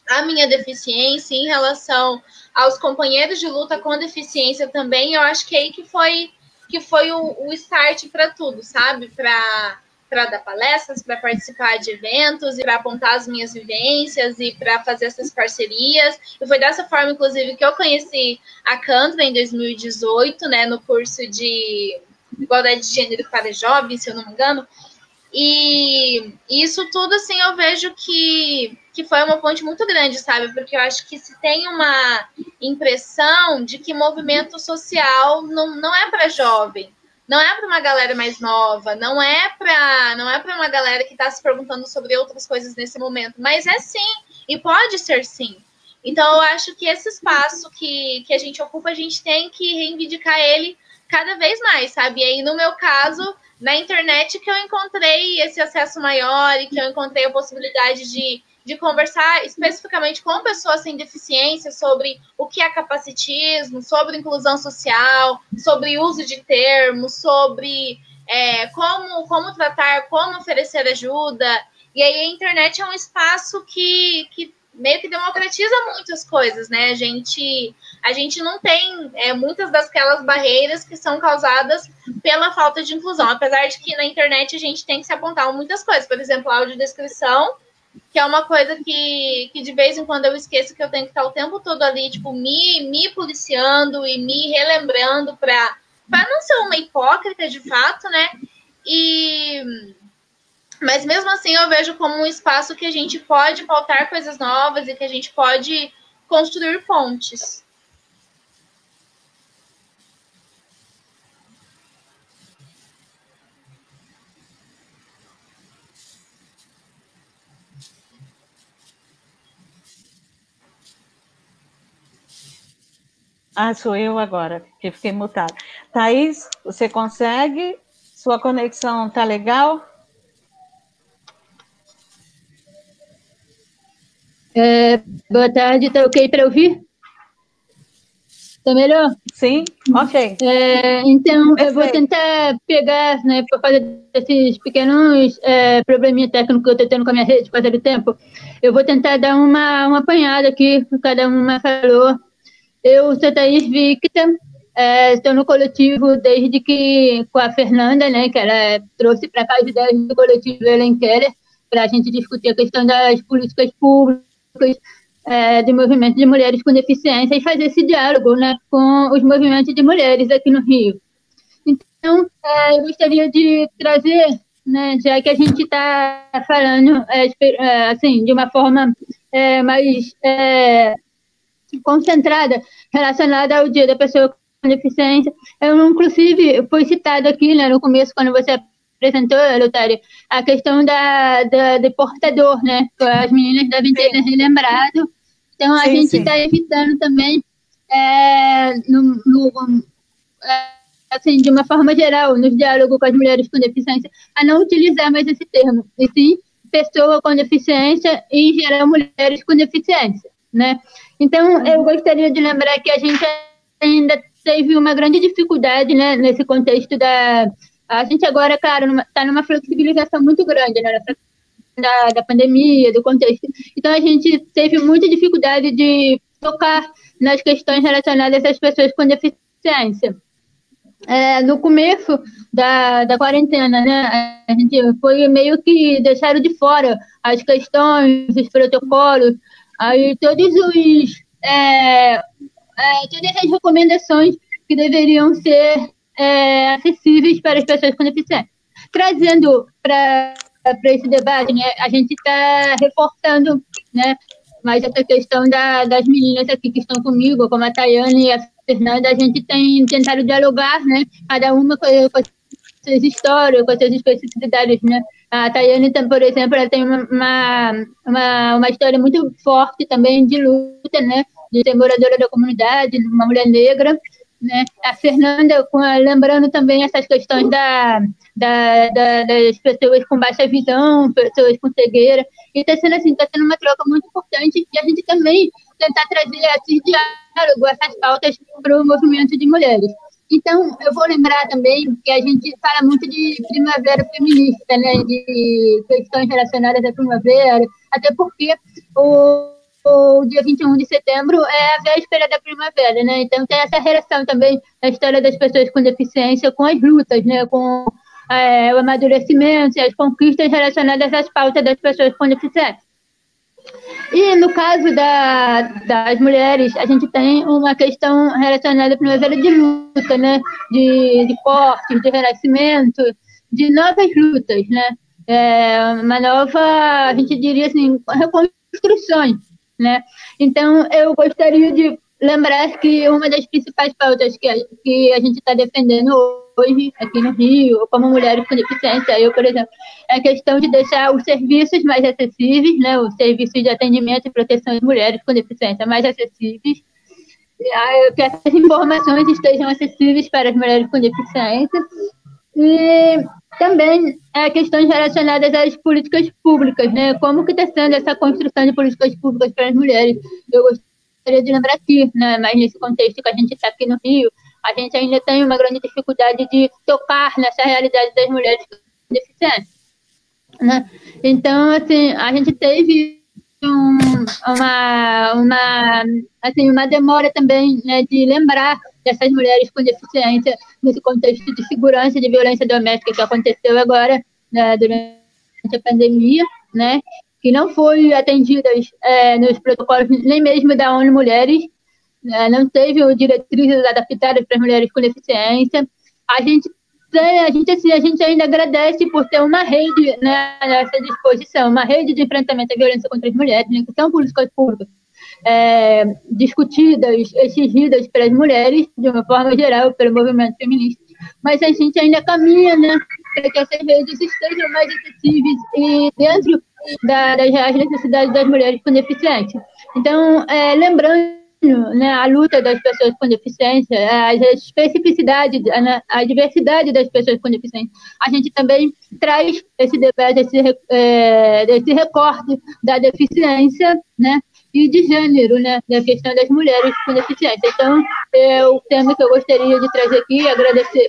à minha deficiência, em relação aos companheiros de luta com deficiência também. Eu acho que aí que foi o start para tudo, sabe? Para dar palestras, para participar de eventos e para apontar as minhas vivências e para fazer essas parcerias. E foi dessa forma, inclusive, que eu conheci a Cantra em 2018, né, no curso de Igualdade de Gênero para Jovens, se eu não me engano. E isso tudo, assim, eu vejo que foi uma ponte muito grande, sabe? Porque eu acho que se tem uma impressão de que movimento social não é para jovem, não é para uma galera mais nova, não é para uma galera que está se perguntando sobre outras coisas nesse momento, mas é sim, e pode ser sim. Então eu acho que esse espaço que a gente ocupa, a gente tem que reivindicar ele cada vez mais, sabe? E aí, no meu caso, na internet que eu encontrei esse acesso maior e que eu encontrei a possibilidade de conversar especificamente com pessoas sem deficiência sobre o que é capacitismo, sobre inclusão social, sobre uso de termos, sobre como tratar, como oferecer ajuda. E aí a internet é um espaço que meio que democratiza muitas coisas, né? A gente não tem muitas daquelas barreiras que são causadas pela falta de inclusão, apesar de que na internet a gente tem que se apontar muitas coisas, por exemplo, a audiodescrição, que é uma coisa que de vez em quando eu esqueço que eu tenho que estar o tempo todo ali, tipo, me policiando e me relembrando para não ser uma hipócrita de fato, né? Mas mesmo assim eu vejo como um espaço que a gente pode pautar coisas novas e que a gente pode construir pontes. Sou eu agora, que fiquei mutada. Thaís, você consegue? Sua conexão tá legal? Boa tarde, tá ok para ouvir? Tá melhor? Sim, ok. Então, eu vou tentar pegar, né, por causa desses pequenos probleminha técnico que eu estou tendo com a minha rede, por causa do tempo, eu vou tentar dar uma apanhada aqui, cada uma falou. Eu sou Thaís Victor, estou no coletivo desde que, com a Fernanda, né, que ela trouxe para cá as ideias do coletivo Helen Keller, para a gente discutir a questão das políticas públicas, de movimento de mulheres com deficiência e fazer esse diálogo, né, com os movimentos de mulheres aqui no Rio. Então, eu gostaria de trazer, né, já que a gente está falando assim, de uma forma mais concentrada, relacionada ao Dia da Pessoa com Deficiência. Eu, inclusive, foi citado aqui, né, no começo, quando você apresentou, Lutária, a questão de portador, né? As meninas devem ter relembrado. Então, a gente está evitando também, assim, de uma forma geral, nos diálogos com as mulheres com deficiência, a não utilizar mais esse termo, e sim pessoa com deficiência e, em geral, mulheres com deficiência, né? Então, eu gostaria de lembrar que a gente ainda teve uma grande dificuldade, né, nesse contexto a gente agora, claro, está numa flexibilização muito grande, né, da pandemia, do contexto. Então, a gente teve muita dificuldade de tocar nas questões relacionadas às pessoas com deficiência. No começo da quarentena, né, a gente foi meio que deixaram de fora as questões, os protocolos, aí todas as recomendações que deveriam ser acessíveis para as pessoas com deficiência. Trazendo para esse debate, né, a gente está reforçando, né, mais essa questão das meninas aqui que estão comigo, como a Tayane e a Fernanda, a gente tem tentado dialogar, né, cada uma com as suas histórias, com as suas especificidades, né. A Tayane, por exemplo, ela tem uma história muito forte também de luta, né, de ser moradora da comunidade, uma mulher negra, né. A Fernanda, lembrando também essas questões das pessoas com baixa visão, pessoas com cegueira, e está sendo uma troca muito importante, e a gente também tentar trazer esses diálogos, essas pautas para o movimento de mulheres. Então, eu vou lembrar também que a gente fala muito de primavera feminista, né, de questões relacionadas à primavera, até porque o dia 21 de setembro é a véspera da primavera, né, então tem essa relação também da história das pessoas com deficiência com as lutas, né, com o amadurecimento e as conquistas relacionadas às pautas das pessoas com deficiência. E no caso das mulheres, a gente tem uma questão relacionada à primavera de luta, né? De cortes, de renascimento, de novas lutas, né? Uma nova, a gente diria assim, reconstruções, né? Então, eu gostaria de lembrar que uma das principais pautas que a gente está defendendo hoje, aqui no Rio, como mulheres com deficiência, eu, por exemplo, é a questão de deixar os serviços mais acessíveis, né, os serviços de atendimento e proteção de mulheres com deficiência mais acessíveis, que essas informações estejam acessíveis para as mulheres com deficiência, e também questões relacionadas às políticas públicas, né, como que está sendo essa construção de políticas públicas para as mulheres. Eu gostaria de lembrar aqui, né, mas nesse contexto que a gente está aqui no Rio, a gente ainda tem uma grande dificuldade de tocar nessa realidade das mulheres com deficiência, né? Então, assim, a gente teve uma demora também, né, de lembrar dessas mulheres com deficiência nesse contexto de segurança e de violência doméstica que aconteceu agora, né, durante a pandemia, né, que não foi atendidas nos protocolos nem mesmo da ONU Mulheres, né, não teve diretrizes adaptadas para as mulheres com deficiência. A gente ainda agradece por ter uma rede, né, nessa disposição, uma rede de enfrentamento à violência contra as mulheres, né, que são políticas públicas discutidas, exigidas pelas mulheres, de uma forma geral, pelo movimento feminista, mas a gente ainda caminha, né, para que essas redes estejam mais acessíveis e dentro das reais necessidades das mulheres com deficiência. Então, lembrando, né, a luta das pessoas com deficiência, as especificidades, a diversidade das pessoas com deficiência, a gente também traz esse debate, esse recorte da deficiência, né, e de gênero, né, da questão das mulheres com deficiência. Então, o tema que eu gostaria de trazer aqui, agradecer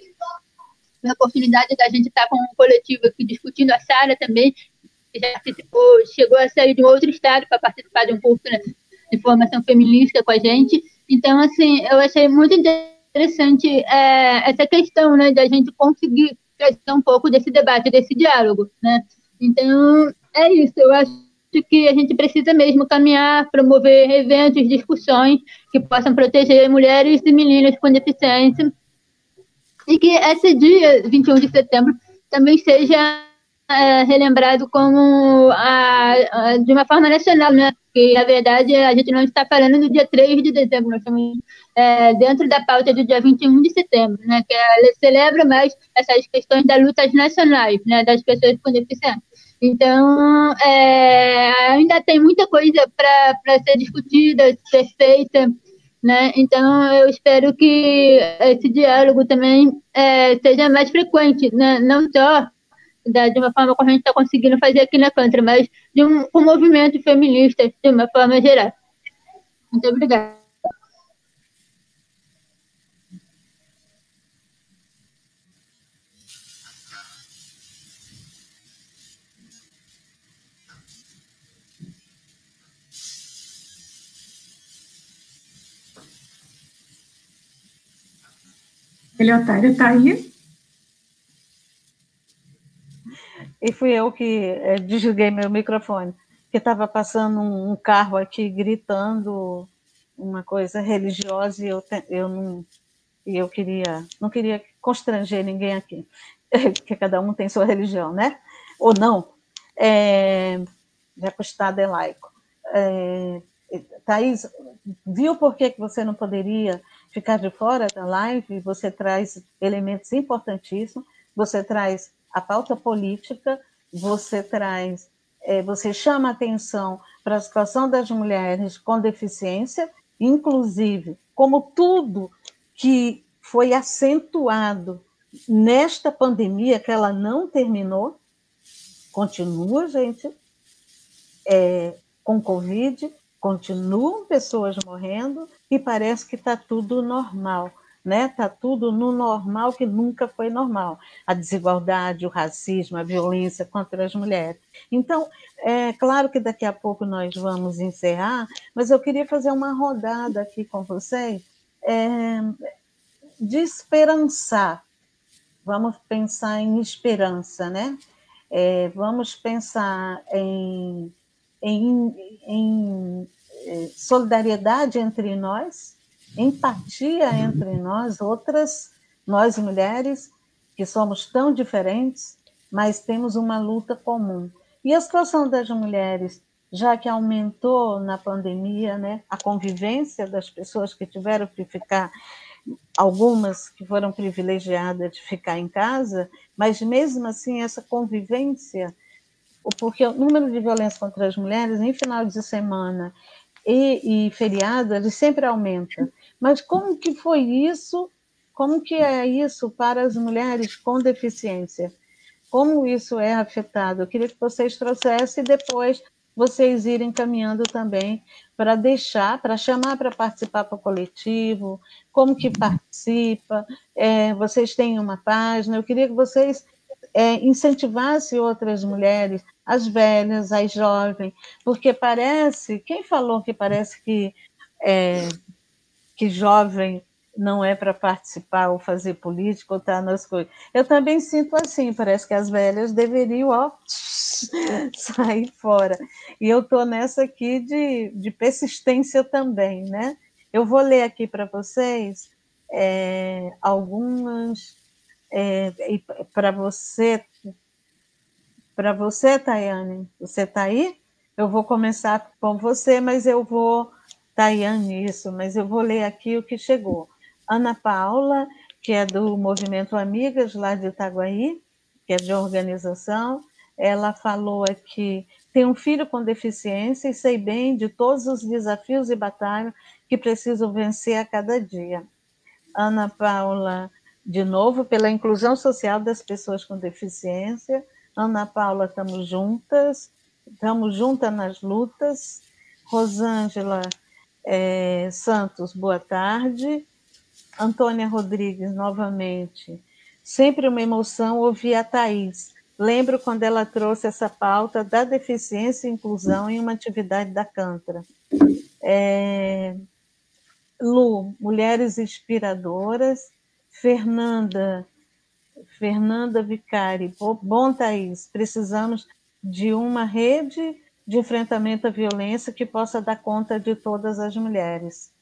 a oportunidade da gente estar com um coletivo aqui discutindo, a Sara também, que já participou, chegou a sair de um outro estado para participar de um curso, né, de formação feminista com a gente. Então, assim, eu achei muito interessante essa questão, né, da gente conseguir trazer um pouco desse debate, desse diálogo, né. Então, é isso, eu acho que a gente precisa mesmo caminhar, promover eventos, discussões que possam proteger mulheres e meninas com deficiência, e que esse dia, 21 de setembro, também seja relembrado como de uma forma nacional, né? Porque, na verdade, a gente não está falando do dia 3 de dezembro, nós estamos dentro da pauta do dia 21 de setembro, né? Que celebra mais essas questões das lutas nacionais, né? Das pessoas com deficiência. Então, ainda tem muita coisa para ser discutida, ser feita, né? Então, eu espero que esse diálogo também seja mais frequente, né? Não só de uma forma como a gente está conseguindo fazer aqui na Cantra, mas com um movimento feminista de uma forma geral. Muito obrigada. Eleutério está aí? E fui eu que desliguei meu microfone, porque estava passando um carro aqui gritando uma coisa religiosa e eu não queria constranger ninguém aqui, porque cada um tem sua religião, né? Ou não, já que o Estado é laico. Thaís, viu por que você não poderia ficar de fora da live? Você traz elementos importantíssimos, você traz a pauta política, você chama atenção para a situação das mulheres com deficiência, inclusive, como tudo que foi acentuado nesta pandemia, que ela não terminou, continua, gente, com Covid, continuam pessoas morrendo e parece que está tudo normal, né? Está tudo no normal que nunca foi normal. A desigualdade, o racismo, a violência contra as mulheres. Então, é claro que daqui a pouco nós vamos encerrar, mas eu queria fazer uma rodada aqui com vocês de esperançar. Vamos pensar em esperança, né? Vamos pensar em solidariedade entre nós, empatia entre nós mulheres, que somos tão diferentes, mas temos uma luta comum. E a situação das mulheres, já que aumentou na pandemia, né, a convivência das pessoas que tiveram que ficar, algumas que foram privilegiadas de ficar em casa, mas mesmo assim essa convivência, porque o número de violência contra as mulheres em final de semana e feriado, ele sempre aumenta. Mas como que foi isso? Como que é isso para as mulheres com deficiência? Como isso é afetado? Eu queria que vocês trouxessem e depois vocês irem caminhando também para chamar para participar para o coletivo, como que participa, vocês têm uma página, eu queria que vocês incentivasse outras mulheres, as velhas, as jovens, porque parece, quem falou que parece que jovem não é para participar ou fazer política ou estar nas coisas. Eu também sinto assim, parece que as velhas deveriam sair fora. E eu estou nessa aqui de persistência também, né? Eu vou ler aqui para vocês algumas, para você, Tayane, você está aí? Eu vou começar com você, mas eu vou... Tayane, isso, mas eu vou ler aqui o que chegou. Ana Paula, que é do Movimento Amigas, lá de Itaguaí, que é de organização, ela falou aqui: tenho um filho com deficiência e sei bem de todos os desafios e batalhas que preciso vencer a cada dia. Ana Paula, de novo, pela inclusão social das pessoas com deficiência. Ana Paula, estamos juntas nas lutas. Rosângela Santos, boa tarde. Antônia Rodrigues, novamente. Sempre uma emoção ouvir a Thaís. Lembro quando ela trouxe essa pauta da deficiência e inclusão em uma atividade da Cantra. Lu, mulheres inspiradoras. Fernanda Vicari, bom, Thaís, precisamos de uma rede de enfrentamento à violência que possa dar conta de todas as mulheres.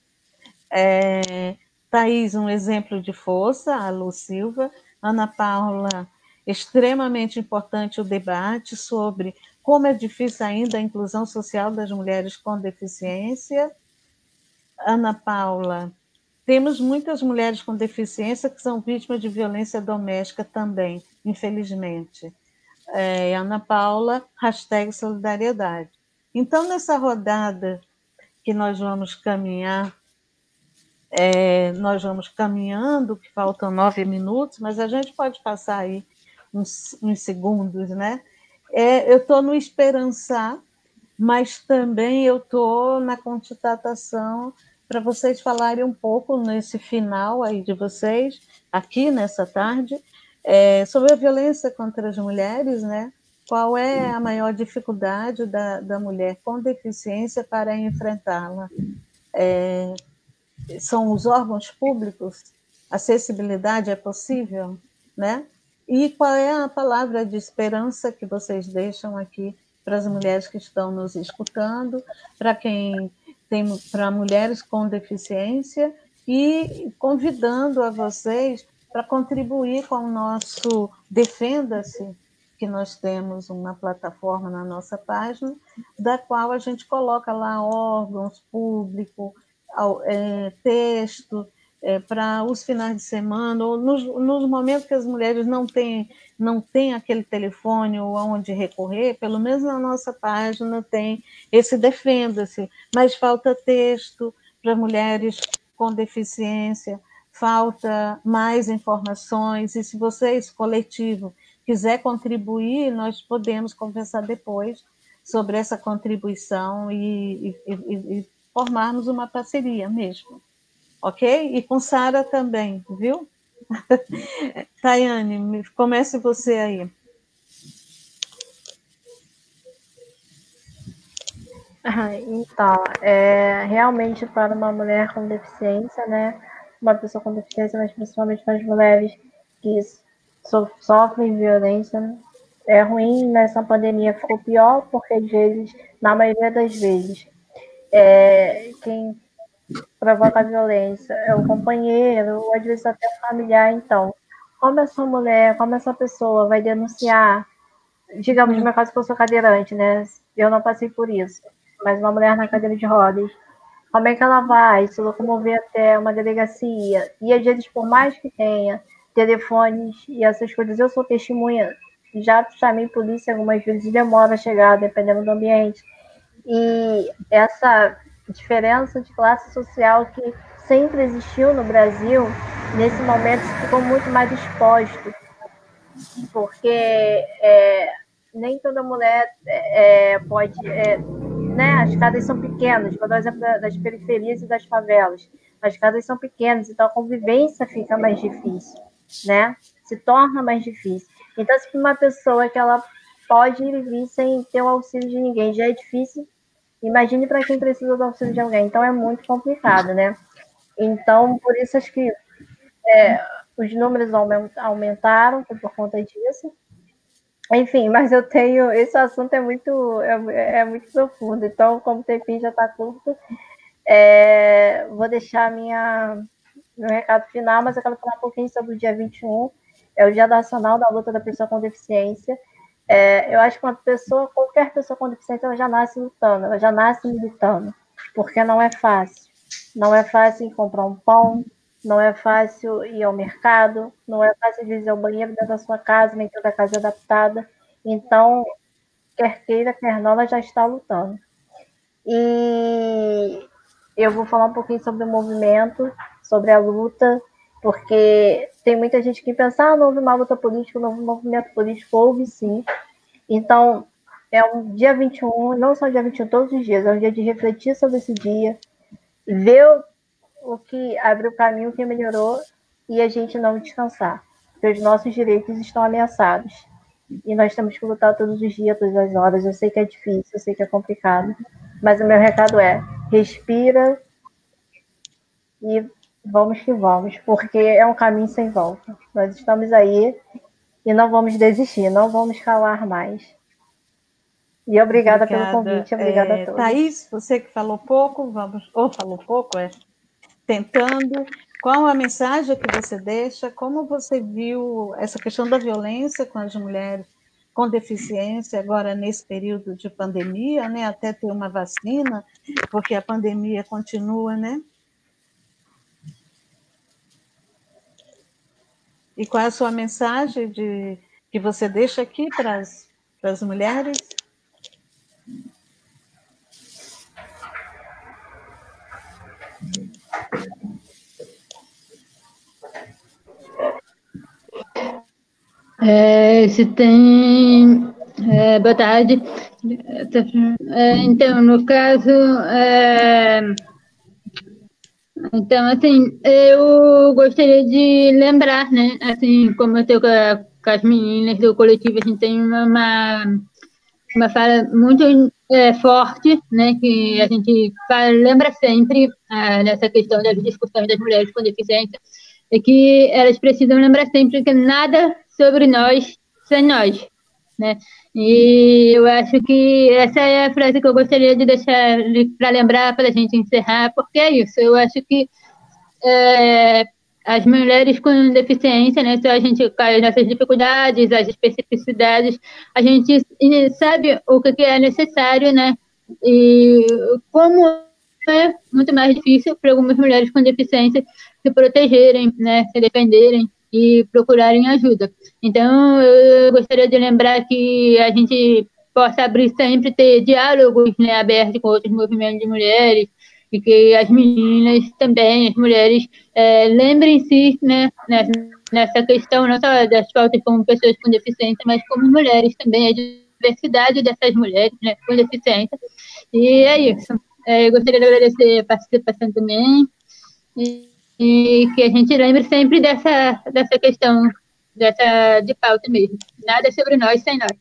Thaís, um exemplo de força, a Lu Silva. Ana Paula, extremamente importante o debate sobre como é difícil ainda a inclusão social das mulheres com deficiência. Ana Paula, temos muitas mulheres com deficiência que são vítimas de violência doméstica também, infelizmente. Ana Paula, #solidariedade. Então, nessa rodada que nós vamos caminhar, nós vamos caminhando, que faltam 9 minutos, mas a gente pode passar aí uns segundos, né? Eu estou no esperançar, mas também eu estou na constatação para vocês falarem um pouco nesse final aí de vocês, aqui nessa tarde, sobre a violência contra as mulheres, né? Qual é a maior dificuldade da mulher com deficiência para enfrentá-la? São os órgãos públicos? Acessibilidade é possível, né? E qual é a palavra de esperança que vocês deixam aqui para as mulheres que estão nos escutando, para mulheres com deficiência, e convidando a vocês para contribuir com o nosso Defenda-se, que nós temos uma plataforma na nossa página, da qual a gente coloca lá órgãos públicos, texto, para os finais de semana, ou nos momentos que as mulheres não têm aquele telefone ou aonde recorrer, pelo menos na nossa página tem esse Defenda-se, mas falta texto para mulheres com deficiência, falta mais informações, e se vocês, coletivo, quiser contribuir, nós podemos conversar depois sobre essa contribuição e formarmos uma parceria mesmo. Ok? E com Sara também, viu? Tayane, comece você aí. Então, realmente para uma mulher com deficiência, né? Uma pessoa com deficiência, mas principalmente para as mulheres que sofrem violência, é ruim. Nessa pandemia ficou pior, porque às vezes, na maioria das vezes, quem provoca a violência é o companheiro, ou às vezes até o familiar. Então, como essa mulher, como essa pessoa vai denunciar, digamos, no meu caso que eu sou cadeirante, né? Eu não passei por isso, mas uma mulher na cadeira de rodas, como é que ela vai se locomover até uma delegacia? E às vezes, por mais que tenha telefones e essas coisas, eu sou testemunha, já chamei polícia algumas vezes, demora a chegar, dependendo do ambiente. E essa diferença de classe social que sempre existiu no Brasil, nesse momento ficou muito mais exposto, porque nem toda mulher pode... né? As casas são pequenas, vou dar o exemplo das periferias e das favelas. As casas são pequenas, então a convivência fica mais difícil, né? Se torna mais difícil. Então, se uma pessoa que ela pode ir e vir sem ter o auxílio de ninguém já é difícil, imagine para quem precisa do auxílio de alguém. Então, é muito complicado, né? Então, por isso acho que os números aumentaram por conta disso. Enfim, mas eu tenho... Esse assunto é muito muito profundo. Então, como o tempinho já está curto, vou deixar meu recado final, mas eu quero falar um pouquinho sobre o dia 21, é o Dia Nacional da Luta da Pessoa com Deficiência. Eu acho que qualquer pessoa com deficiência, ela já nasce lutando, ela já nasce militando, porque não é fácil. Não é fácil comprar um pão, não é fácil ir ao mercado, não é fácil dizer ao banheiro dentro da sua casa, nem toda casa é adaptada. Então, quer queira, quer não, ela já está lutando. E eu vou falar um pouquinho sobre o movimento, sobre a luta, porque tem muita gente que pensa, não houve uma luta política, não houve um movimento político, houve sim. Então, é um dia 21, não só dia 21, todos os dias, é um dia de refletir sobre esse dia, ver o que abriu o caminho, o que melhorou, e a gente não descansar, porque os nossos direitos estão ameaçados. E nós temos que lutar todos os dias, todas as horas. Eu sei que é difícil, eu sei que é complicado, mas o meu recado é: respira e vamos que vamos, porque é um caminho sem volta. Nós estamos aí e não vamos desistir, não vamos calar mais. E obrigada pelo convite, obrigada a todos. Thaís, você que falou pouco, tentando. Qual a mensagem que você deixa? Como você viu essa questão da violência com as mulheres com deficiência agora nesse período de pandemia, né? Até ter uma vacina, porque a pandemia continua, né? E qual é a sua mensagem que você deixa aqui para as mulheres? Se tem... boa tarde. Então, no caso... Então, assim, eu gostaria de lembrar, né? Assim, como eu estou com as meninas do coletivo, a gente tem uma fala muito forte, né? Que a gente lembra sempre nessa questão das discussões das mulheres com deficiência, é que elas precisam lembrar sempre que nada sobre nós sem nós, né? E eu acho que essa é a frase que eu gostaria de deixar para lembrar, para a gente encerrar, porque é isso. Eu acho que as mulheres com deficiência, né, se a gente cai nessas dificuldades, as especificidades, a gente sabe o que é necessário, né? E como é muito mais difícil para algumas mulheres com deficiência se protegerem, né, se defenderem e procurarem ajuda. Então, eu gostaria de lembrar que a gente possa abrir sempre, ter diálogos, né, abertos com outros movimentos de mulheres, e que as meninas também, as mulheres, lembrem-se, né, nessa questão não só das pautas como pessoas com deficiência, mas como mulheres também, a diversidade dessas mulheres, né, com deficiência. E é isso. Eu gostaria de agradecer a participação também, e que a gente lembre sempre dessa questão, de pauta mesmo. Nada sobre nós sem nós.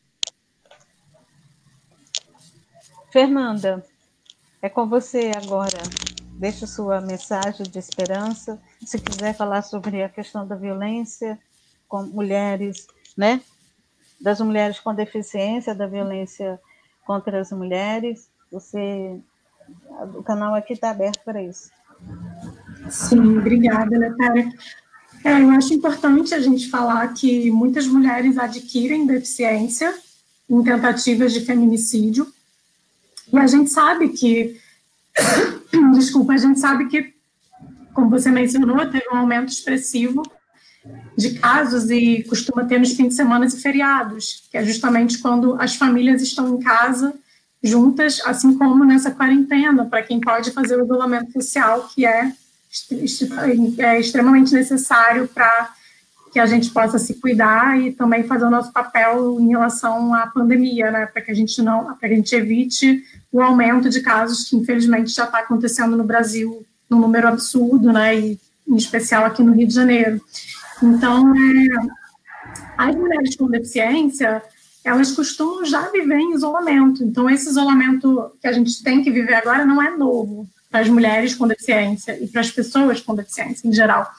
Fernanda, é com você agora. Deixa sua mensagem de esperança. Se quiser falar sobre a questão da violência com mulheres, né? Das mulheres com deficiência, da violência contra as mulheres, o canal aqui está aberto para isso. Sim, obrigada, Natália. Eu acho importante a gente falar que muitas mulheres adquirem deficiência em tentativas de feminicídio, e a gente sabe que, a gente sabe que, como você mencionou, teve um aumento expressivo de casos e costuma ter nos fins de semana e feriados, que é justamente quando as famílias estão em casa juntas, assim como nessa quarentena, para quem pode fazer o isolamento social, que é extremamente necessário para que a gente possa se cuidar e também fazer o nosso papel em relação à pandemia, né, para que a gente evite o aumento de casos que infelizmente já está acontecendo no Brasil num número absurdo, né, e em especial aqui no Rio de Janeiro. Então, As mulheres com deficiência, elas costumam já viver em isolamento. Então, esse isolamento que a gente tem que viver agora não é novo para as mulheres com deficiência e para as pessoas com deficiência em geral.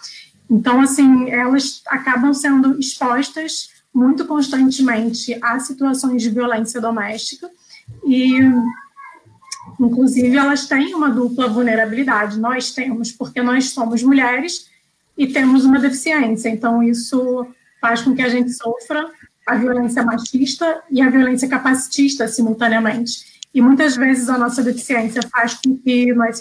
Então, assim, elas acabam sendo expostas muito constantemente a situações de violência doméstica e, inclusive, elas têm uma dupla vulnerabilidade. Nós temos, porque nós somos mulheres e temos uma deficiência. Então, isso faz com que a gente sofra a violência machista e a violência capacitista simultaneamente. E muitas vezes a nossa deficiência faz com que nós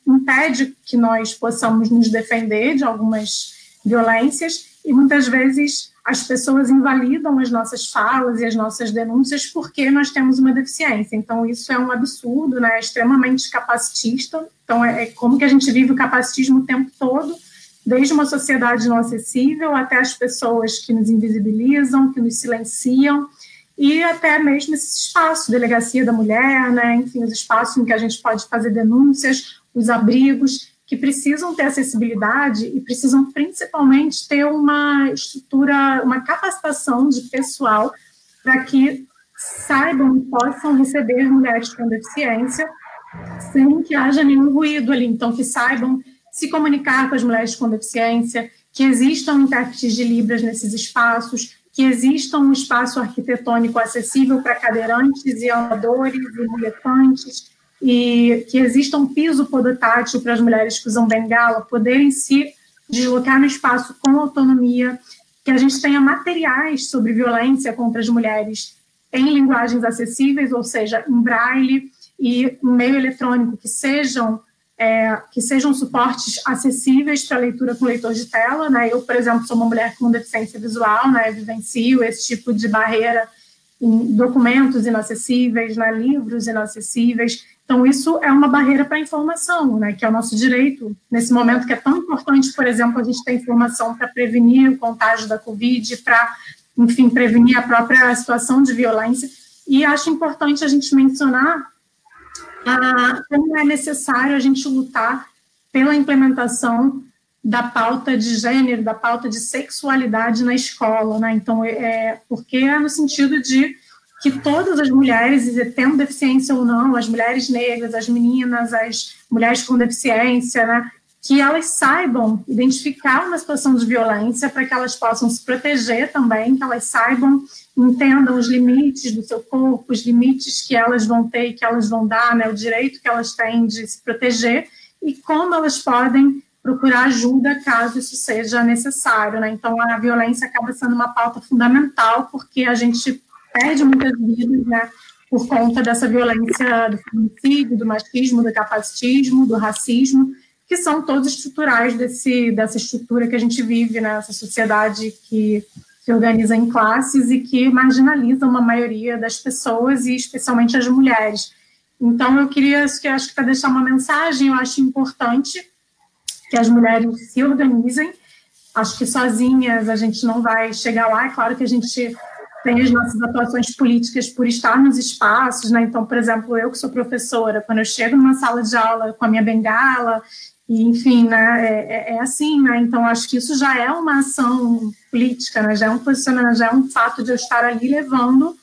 impede que nós possamos nos defender de algumas violências e muitas vezes as pessoas invalidam as nossas falas e as nossas denúncias porque nós temos uma deficiência. Então isso é um absurdo, né? É extremamente capacitista. Então é como que a gente vive o capacitismo o tempo todo, desde uma sociedade não acessível até as pessoas que nos invisibilizam, que nos silenciam, e até mesmo esse espaço, delegacia da mulher, né? Enfim, os espaços em que a gente pode fazer denúncias, os abrigos, que precisam ter acessibilidade e precisam principalmente ter uma estrutura, uma capacitação de pessoal para que saibam e possam receber mulheres com deficiência sem que haja nenhum ruído ali. Então, que saibam se comunicar com as mulheres com deficiência, que existam intérpretes de Libras nesses espaços, que exista um espaço arquitetônico acessível para cadeirantes e andadores e muletantes, e que exista um piso podotátil para as mulheres que usam bengala poderem se deslocar no espaço com autonomia, que a gente tenha materiais sobre violência contra as mulheres em linguagens acessíveis, ou seja, em braille e em meio eletrônico, que sejam suportes acessíveis para leitura com leitor de tela, né? Eu, por exemplo, sou uma mulher com deficiência visual, né? Vivencio esse tipo de barreira em documentos inacessíveis, né? Livros inacessíveis. Então, isso é uma barreira para a informação, né? Que é o nosso direito. Nesse momento que é tão importante, por exemplo, a gente ter informação para prevenir o contágio da Covid, para, enfim, prevenir a própria situação de violência. E acho importante a gente mencionar como é necessário a gente lutar pela implementação da pauta de gênero, da pauta de sexualidade na escola, né? Então, porque é no sentido de que todas as mulheres, tendo deficiência ou não, as mulheres negras, as meninas, as mulheres com deficiência, né? Que elas saibam identificar uma situação de violência para que elas possam se proteger também, que elas saibam, entendam os limites do seu corpo, os limites que elas vão ter e que elas vão dar, né, o direito que elas têm de se proteger e como elas podem procurar ajuda caso isso seja necessário, né? Então, a violência acaba sendo uma pauta fundamental porque a gente perde muitas vidas, né, por conta dessa violência do feminicídio, do machismo, do capacitismo, do racismo, que são todos estruturais dessa estrutura que a gente vive, né, essa sociedade que se organiza em classes e que marginaliza uma maioria das pessoas e especialmente as mulheres. Então, eu queria, acho que para deixar uma mensagem, eu acho importante que as mulheres se organizem. Acho que sozinhas a gente não vai chegar lá. É claro que a gente tem as nossas atuações políticas por estar nos espaços, né? Então, por exemplo, eu que sou professora, quando eu chego numa sala de aula com a minha bengala, e, enfim, né, é assim, né? Então, acho que isso já é uma ação política, né? Já é um posicionamento, já é um fato de eu estar ali levando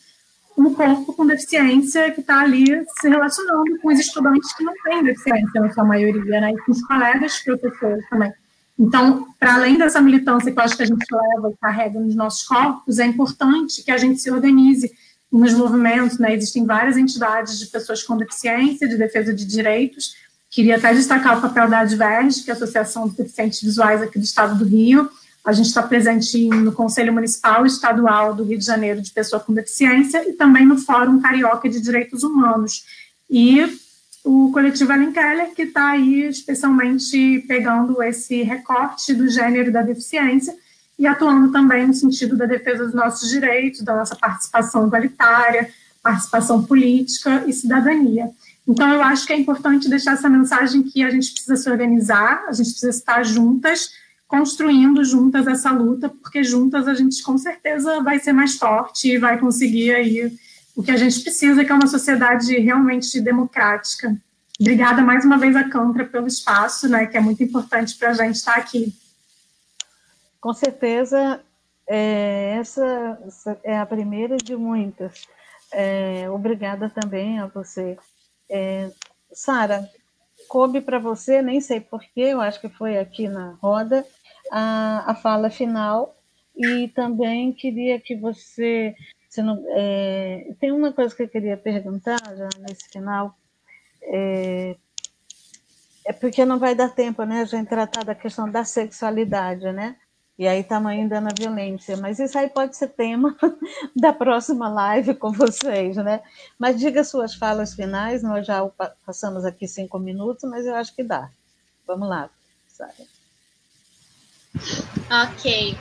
um corpo com deficiência que está ali se relacionando com os estudantes que não têm deficiência, na sua maioria, né? E com os colegas professores também. Então, para além dessa militância que eu acho que a gente leva e carrega nos nossos corpos, é importante que a gente se organize nos movimentos, né? Existem várias entidades de pessoas com deficiência, de defesa de direitos. Queria até destacar o papel da Adverge, que é a Associação de Deficientes Visuais aqui do Estado do Rio. A gente está presente no Conselho Municipal e Estadual do Rio de Janeiro de Pessoa com Deficiência e também no Fórum Carioca de Direitos Humanos. E o coletivo Ellen Keller, que está aí especialmente pegando esse recorte do gênero e da deficiência e atuando também no sentido da defesa dos nossos direitos, da nossa participação igualitária, participação política e cidadania. Então, eu acho que é importante deixar essa mensagem que a gente precisa se organizar, a gente precisa estar juntas, construindo juntas essa luta, porque juntas a gente com certeza vai ser mais forte e vai conseguir aí o que a gente precisa, que é uma sociedade realmente democrática. Obrigada mais uma vez a Cantra pelo espaço, né, que é muito importante para a gente estar aqui. Com certeza, Essa é a primeira de muitas. Obrigada também a você. Sara, coube para você, nem sei porquê, eu acho que foi aqui na roda, a fala final, e também queria que você não, tem uma coisa que eu queria perguntar já nesse final, porque não vai dar tempo, né, a gente tratar da questão da sexualidade, né? E aí estamos ainda na violência, mas isso aí pode ser tema da próxima live com vocês, né? Mas diga suas falas finais, nós já passamos aqui 5 minutos, mas eu acho que dá. Vamos lá, Sara. Ok.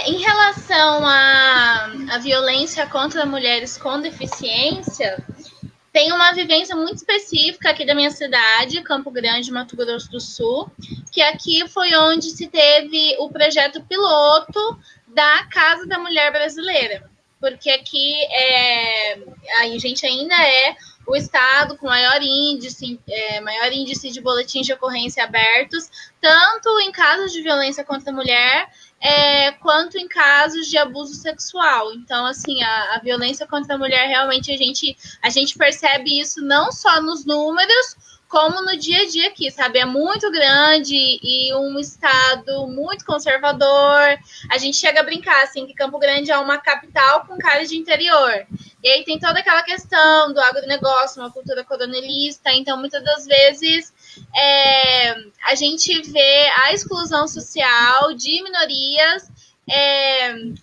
Em relação à violência contra mulheres com deficiência, tem uma vivência muito específica aqui da minha cidade, Campo Grande, Mato Grosso do Sul, que aqui foi onde se teve o projeto piloto da Casa da Mulher Brasileira, porque aqui a gente ainda é o estado com maior índice de boletins de ocorrência abertos, tanto em casos de violência contra a mulher, quanto em casos de abuso sexual. Então, assim, a violência contra a mulher, realmente, a gente percebe isso não só nos números, como no dia a dia aqui, sabe? É muito grande e um estado muito conservador. A gente chega a brincar, assim, que Campo Grande é uma capital com cara de interior. E aí tem toda aquela questão do agronegócio, uma cultura coronelista. Então, muitas das vezes, a gente vê a exclusão social de minorias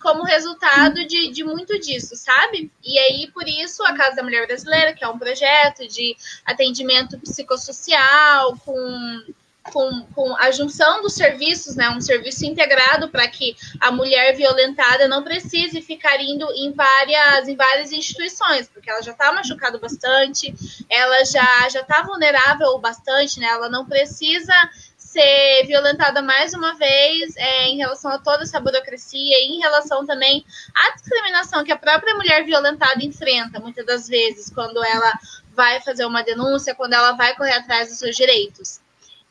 como resultado de muito disso, sabe? E aí, por isso, a Casa da Mulher Brasileira, que é um projeto de atendimento psicossocial com a junção dos serviços, né, um serviço integrado para que a mulher violentada não precise ficar indo em várias instituições, porque ela já está machucada bastante, ela já está vulnerável bastante, né, ela não precisa ser violentada mais uma vez em relação a toda essa burocracia e em relação também à discriminação que a própria mulher violentada enfrenta, muitas das vezes, quando ela vai fazer uma denúncia, quando ela vai correr atrás dos seus direitos.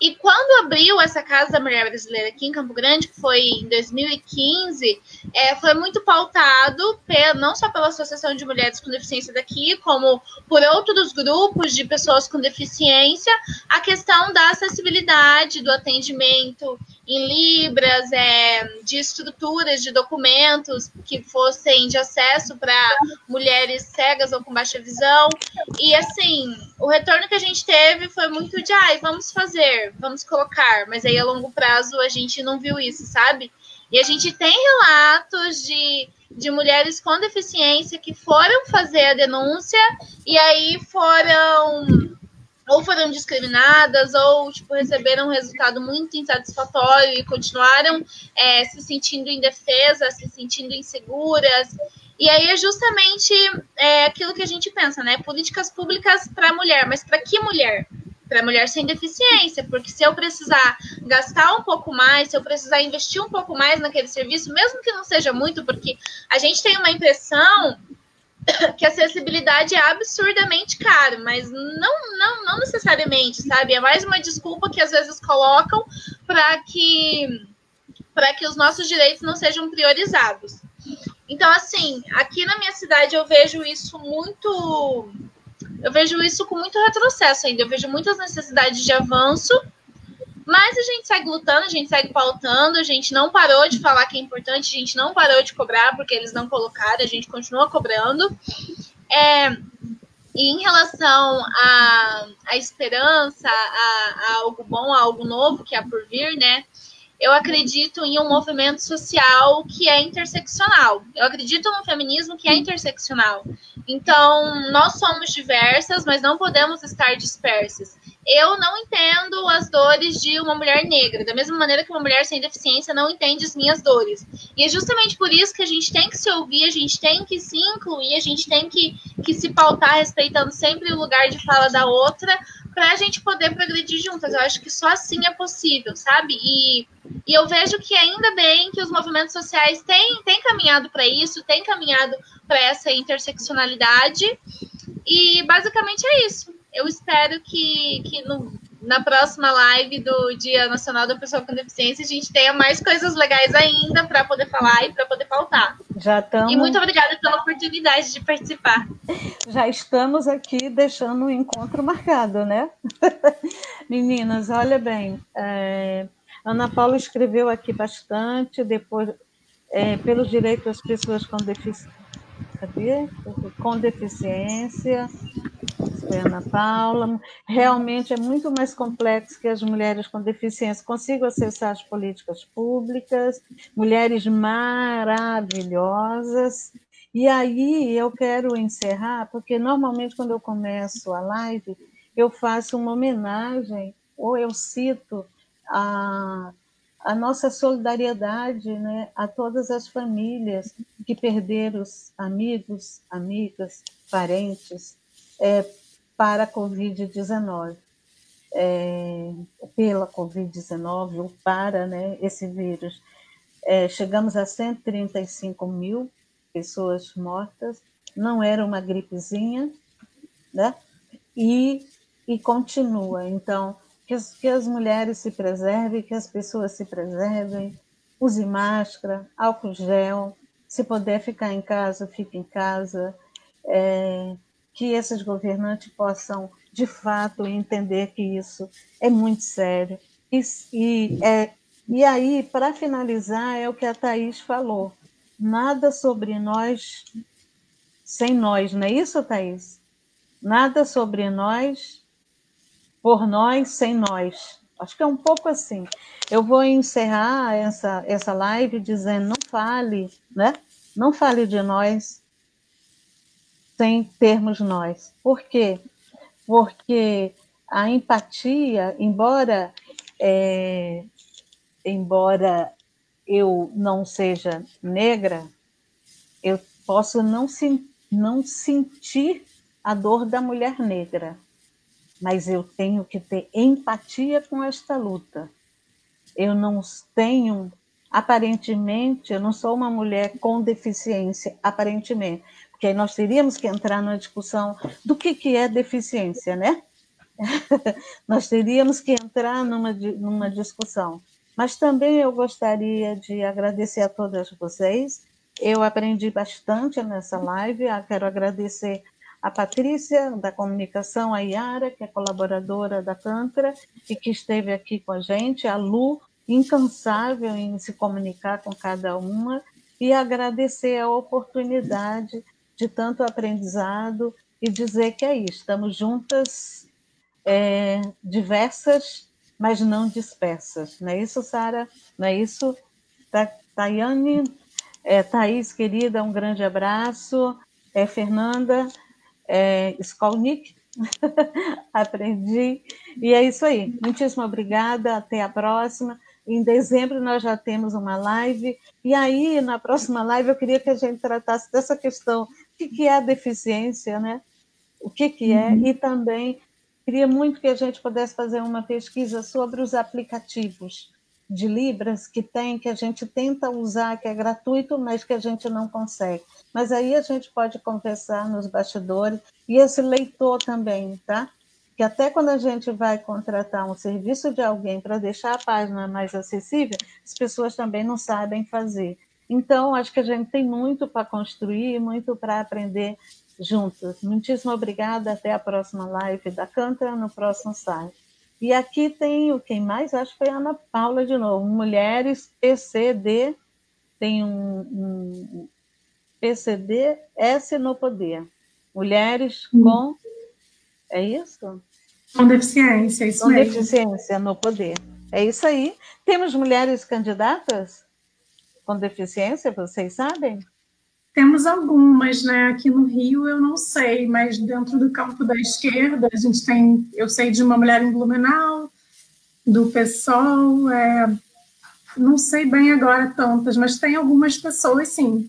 E quando abriu essa Casa da Mulher Brasileira aqui em Campo Grande, que foi em 2015, foi muito pautado não só pela Associação de Mulheres com Deficiência daqui, como por outros grupos de pessoas com deficiência, a questão da acessibilidade, do atendimento em libras, de estruturas de documentos que fossem de acesso para mulheres cegas ou com baixa visão. E, assim, o retorno que a gente teve foi muito de, vamos fazer, vamos colocar, mas aí a longo prazo a gente não viu isso, sabe? E a gente tem relatos de mulheres com deficiência que foram fazer a denúncia e aí foram discriminadas ou receberam um resultado muito insatisfatório e continuaram se sentindo indefesas, se sentindo inseguras. E aí é justamente aquilo que a gente pensa, né? Políticas públicas para a mulher, mas para que mulher? Para a mulher sem deficiência, porque se eu precisar gastar um pouco mais, se eu precisar investir um pouco mais naquele serviço, mesmo que não seja muito, porque a gente tem uma impressão que a acessibilidade é absurdamente caro, mas não necessariamente, sabe? É mais uma desculpa que às vezes colocam para que os nossos direitos não sejam priorizados. Então, assim, aqui na minha cidade eu vejo isso com muito retrocesso ainda. Eu vejo muitas necessidades de avanço, mas a gente segue lutando, a gente segue pautando, a gente não parou de falar que é importante, a gente não parou de cobrar porque eles não colocaram, a gente continua cobrando. E em relação à esperança, a algo bom, a algo novo que há por vir, né? Eu acredito em um movimento social que é interseccional. Eu acredito num feminismo que é interseccional. Então, nós somos diversas, mas não podemos estar dispersas. Eu não entendo as dores de uma mulher negra, da mesma maneira que uma mulher sem deficiência não entende as minhas dores. E é justamente por isso que a gente tem que se ouvir, a gente tem que se incluir, a gente tem que se pautar respeitando sempre o lugar de fala da outra, para a gente poder progredir juntas. Eu acho que só assim é possível, sabe? E eu vejo que ainda bem que os movimentos sociais têm caminhado para isso, têm caminhado para essa interseccionalidade. E basicamente é isso. Eu espero que na próxima live do Dia Nacional da Pessoa com Deficiência a gente tenha mais coisas legais ainda para poder falar e para poder pautar. Já estamos... E muito obrigada pela oportunidade de participar. Já estamos aqui deixando o encontro marcado, né? Meninas, olha bem, Ana Paula escreveu aqui bastante, depois, pelos direitos das pessoas com deficiência. Com deficiência, Ana Paula, realmente é muito mais complexo que as mulheres com deficiência consigam acessar as políticas públicas, mulheres maravilhosas. E aí eu quero encerrar, porque normalmente quando eu começo a live, eu faço uma homenagem, ou eu cito a nossa solidariedade, né, a todas as famílias que perderam os amigos, amigas, parentes para a Covid-19, pela Covid-19 ou para, né, esse vírus. Chegamos a 135 mil pessoas mortas, não era uma gripezinha, né? E continua. Então, que as mulheres se preservem, que as pessoas se preservem, use máscara, álcool gel, se puder ficar em casa, fique em casa, que esses governantes possam, de fato, entender que isso é muito sério. E aí, para finalizar, é o que a Thaís falou, nada sobre nós sem nós, não é isso, Thaís? Nada sobre nós, por nós, sem nós. Acho que é um pouco assim. Eu vou encerrar essa live dizendo, não fale, né? Não fale de nós sem termos nós. Por quê? Porque a empatia, embora eu não seja negra, eu posso não sentir a dor da mulher negra, mas eu tenho que ter empatia com esta luta. Eu não tenho, aparentemente, eu não sou uma mulher com deficiência, aparentemente, porque aí nós teríamos que entrar numa discussão do que é deficiência, né? Nós teríamos que entrar numa discussão. Mas também eu gostaria de agradecer a todas vocês. Eu aprendi bastante nessa live. Quero agradecer a Patrícia, da comunicação, a Yara, que é colaboradora da Tantra, e que esteve aqui com a gente, a Lu, incansável em se comunicar com cada uma, e agradecer a oportunidade de tanto aprendizado e dizer que é isso, estamos juntas, diversas, mas não dispersas. Não é isso, Sara? Não é isso? Tayane, Thaís, querida, um grande abraço. Fernanda, Skolnick, aprendi. E é isso aí. Muitíssimo obrigada. Até a próxima. Em dezembro nós já temos uma live. E aí, na próxima live, eu queria que a gente tratasse dessa questão. O que é a deficiência, né? O que é? E também queria muito que a gente pudesse fazer uma pesquisa sobre os aplicativos de Libras que a gente tenta usar, que é gratuito, mas que a gente não consegue. Mas aí a gente pode conversar nos bastidores, e esse leitor também, tá? Que até quando a gente vai contratar um serviço de alguém para deixar a página mais acessível, as pessoas também não sabem fazer. Então, acho que a gente tem muito para construir, muito para aprender juntas. Muitíssimo obrigada, até a próxima live da Cantra, no próximo site. E aqui tem quem mais? Acho que foi a Ana Paula de novo. Mulheres PCD, tem um PCD S no poder. Mulheres com... É isso? Com deficiência, isso com mesmo. Com deficiência no poder. É isso aí. Temos mulheres candidatas com deficiência, vocês sabem? Temos algumas, né? Aqui no Rio eu não sei, mas dentro do campo da esquerda a gente tem, eu sei de uma mulher em Blumenau, do PSOL, não sei bem agora tantas, mas tem algumas pessoas, sim.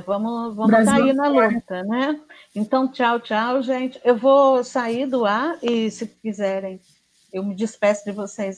Vamos estar aí na luta, né? Então, tchau, gente. Eu vou sair do ar e, se quiserem, eu me despeço de vocês.